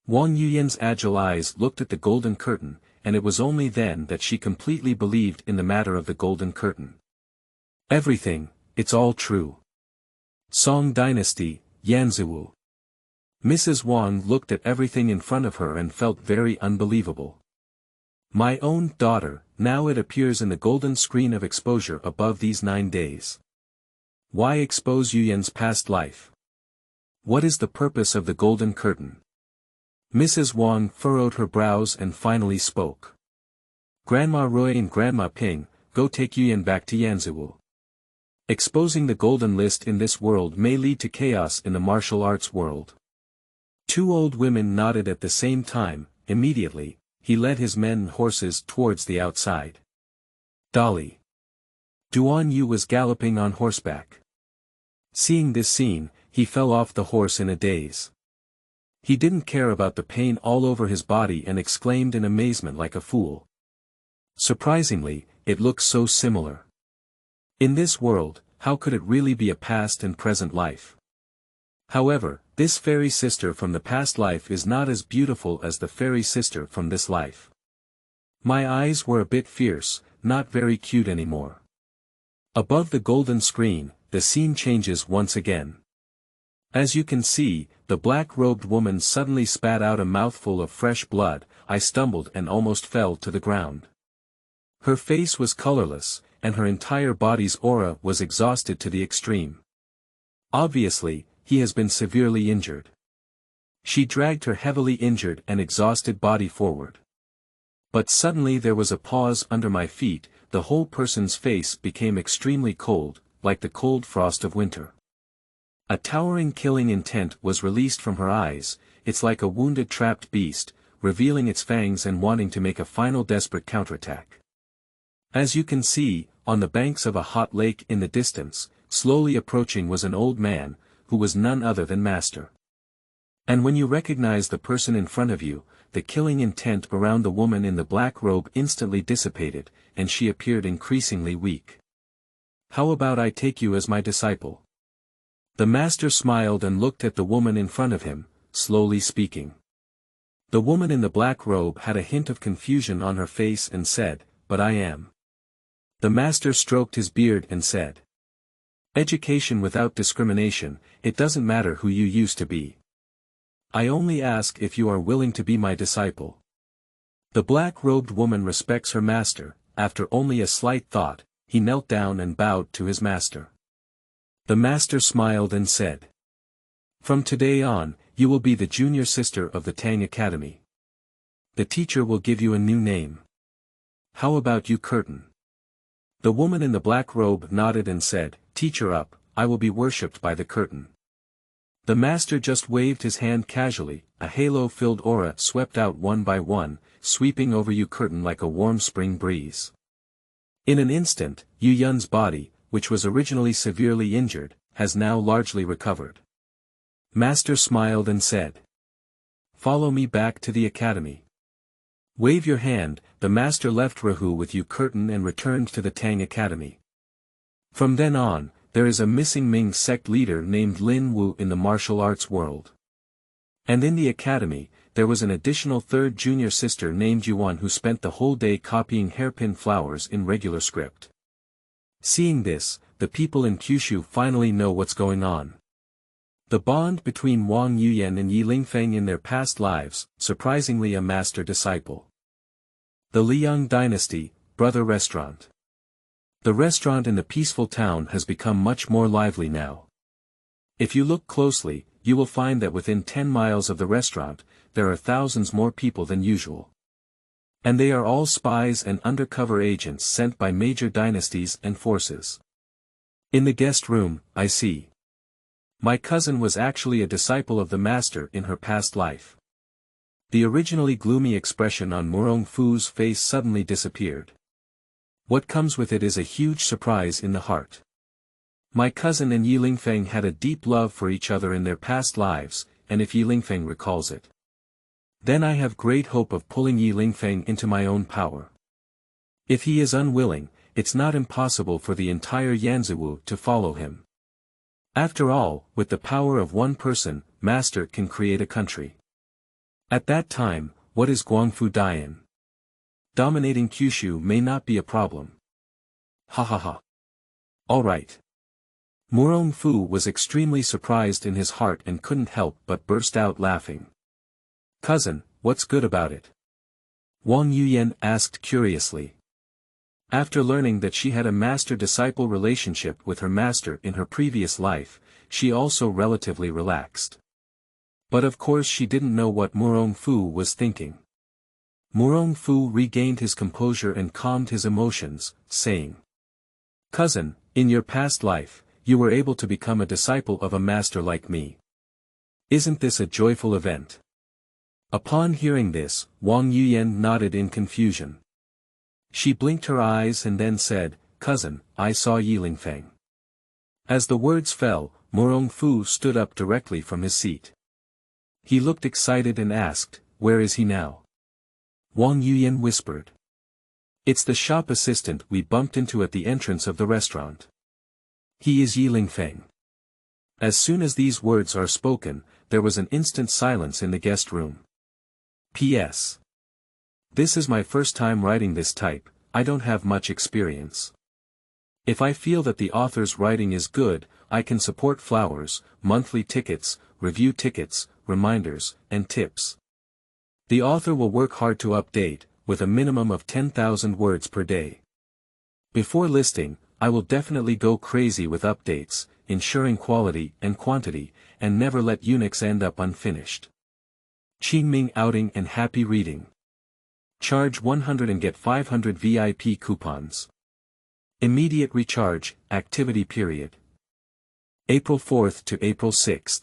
Wang Yuyan's agile eyes looked at the golden curtain, and it was only then that she completely believed in the matter of the golden curtain. Everything, it's all true. Song Dynasty, Yanzhou. Mrs. Wang looked at everything in front of her and felt very unbelievable. My own daughter, now it appears in the golden screen of exposure above these 9 days. Why expose Yuyan's past life? What is the purpose of the golden curtain? Mrs. Wang furrowed her brows and finally spoke. Grandma Roy and Grandma Ping, go take Yuyan back to Yanzhou. Exposing the golden list in this world may lead to chaos in the martial arts world. 2 old women nodded at the same time. Immediately, he led his men and horses towards the outside. Dolly. Duan Yu was galloping on horseback. Seeing this scene, he fell off the horse in a daze. He didn't care about the pain all over his body and exclaimed in amazement like a fool. Surprisingly, it looks so similar. In this world, how could it really be a past and present life? However, this fairy sister from the past life is not as beautiful as the fairy sister from this life. My eyes were a bit fierce, not very cute anymore. Above the golden screen, the scene changes once again. As you can see, the black-robed woman suddenly spat out a mouthful of fresh blood. I stumbled and almost fell to the ground. Her face was colorless, and her entire body's aura was exhausted to the extreme. Obviously, he has been severely injured. She dragged her heavily injured and exhausted body forward. But suddenly there was a pause under my feet. The whole person's face became extremely cold, like the cold frost of winter. A towering killing intent was released from her eyes. It's like a wounded trapped beast, revealing its fangs and wanting to make a final desperate counterattack. As you can see, on the banks of a hot lake in the distance, slowly approaching was an old man, who was none other than Master. And when you recognize the person in front of you, the killing intent around the woman in the black robe instantly dissipated, and she appeared increasingly weak. How about I take you as my disciple? The Master smiled and looked at the woman in front of him, slowly speaking. The woman in the black robe had a hint of confusion on her face and said, "But I am." The Master stroked his beard and said, "Education without discrimination, it doesn't matter who you used to be. I only ask if you are willing to be my disciple." The black-robed woman respects her master. After only a slight thought, he knelt down and bowed to his master. The Master smiled and said, "From today on, you will be the junior sister of the Tang Academy. The teacher will give you a new name. How about you, Curtain?" The woman in the black robe nodded and said, "Teacher up, I will be worshipped by the Curtain." The Master just waved his hand casually. A halo-filled aura swept out one by one, sweeping over you, Curtain, like a warm spring breeze. In an instant, Yu Yun's body, which was originally severely injured, has now largely recovered. Master smiled and said, "Follow me back to the academy." Wave your hand. The Master left Rahu with you, Curtain, and returned to the Tang Academy. From then on, there is a missing Ming sect leader named Lin Wu in the martial arts world. And in the academy, there was an additional third junior sister named Yuan who spent the whole day copying hairpin flowers in regular script. Seeing this, the people in Kyushu finally know what's going on. The bond between Wang Yuyan and Ye Lingfeng in their past lives, surprisingly a master-disciple. The Liyang Dynasty, Brother Restaurant. The restaurant in the peaceful town has become much more lively now. If you look closely, you will find that within 10 miles of the restaurant, there are thousands more people than usual. And they are all spies and undercover agents sent by major dynasties and forces. In the guest room, I see. My cousin was actually a disciple of the Master in her past life. The originally gloomy expression on Murong Fu's face suddenly disappeared. What comes with it is a huge surprise in the heart. My cousin and Ye Lingfeng had a deep love for each other in their past lives, and if Ye Lingfeng recalls it, then I have great hope of pulling Ye Lingfeng into my own power. If he is unwilling, it's not impossible for the entire Yanzhou to follow him. After all, with the power of one person, Master can create a country. At that time, what is Guangfu Dian? Dominating Kyushu may not be a problem. Hahaha. Alright. Murong Fu was extremely surprised in his heart and couldn't help but burst out laughing. "Cousin, what's good about it?" Wang Yuyan asked curiously. After learning that she had a master-disciple relationship with her master in her previous life, she also relatively relaxed. But of course she didn't know what Murong Fu was thinking. Murong Fu regained his composure and calmed his emotions, saying, "Cousin, in your past life, you were able to become a disciple of a master like me. Isn't this a joyful event?" Upon hearing this, Wang Yuyan nodded in confusion. She blinked her eyes and then said, "Cousin, I saw Ye Lingfeng." As the words fell, Murong Fu stood up directly from his seat. He looked excited and asked, "Where is he now?" Wang Yuyan whispered, "It's the shop assistant we bumped into at the entrance of the restaurant. He is Ye Lingfeng." As soon as these words are spoken, there was an instant silence in the guest room. P.S. This is my first time writing this type, I don't have much experience. If I feel that the author's writing is good, I can support flowers, monthly tickets, review tickets, reminders, and tips. The author will work hard to update, with a minimum of 10,000 words per day. Before listing, I will definitely go crazy with updates, ensuring quality and quantity, and never let Unix end up unfinished. Qingming outing and happy reading. Charge 100 and get 500 VIP coupons. Immediate recharge, activity period. April 4th to April 6th.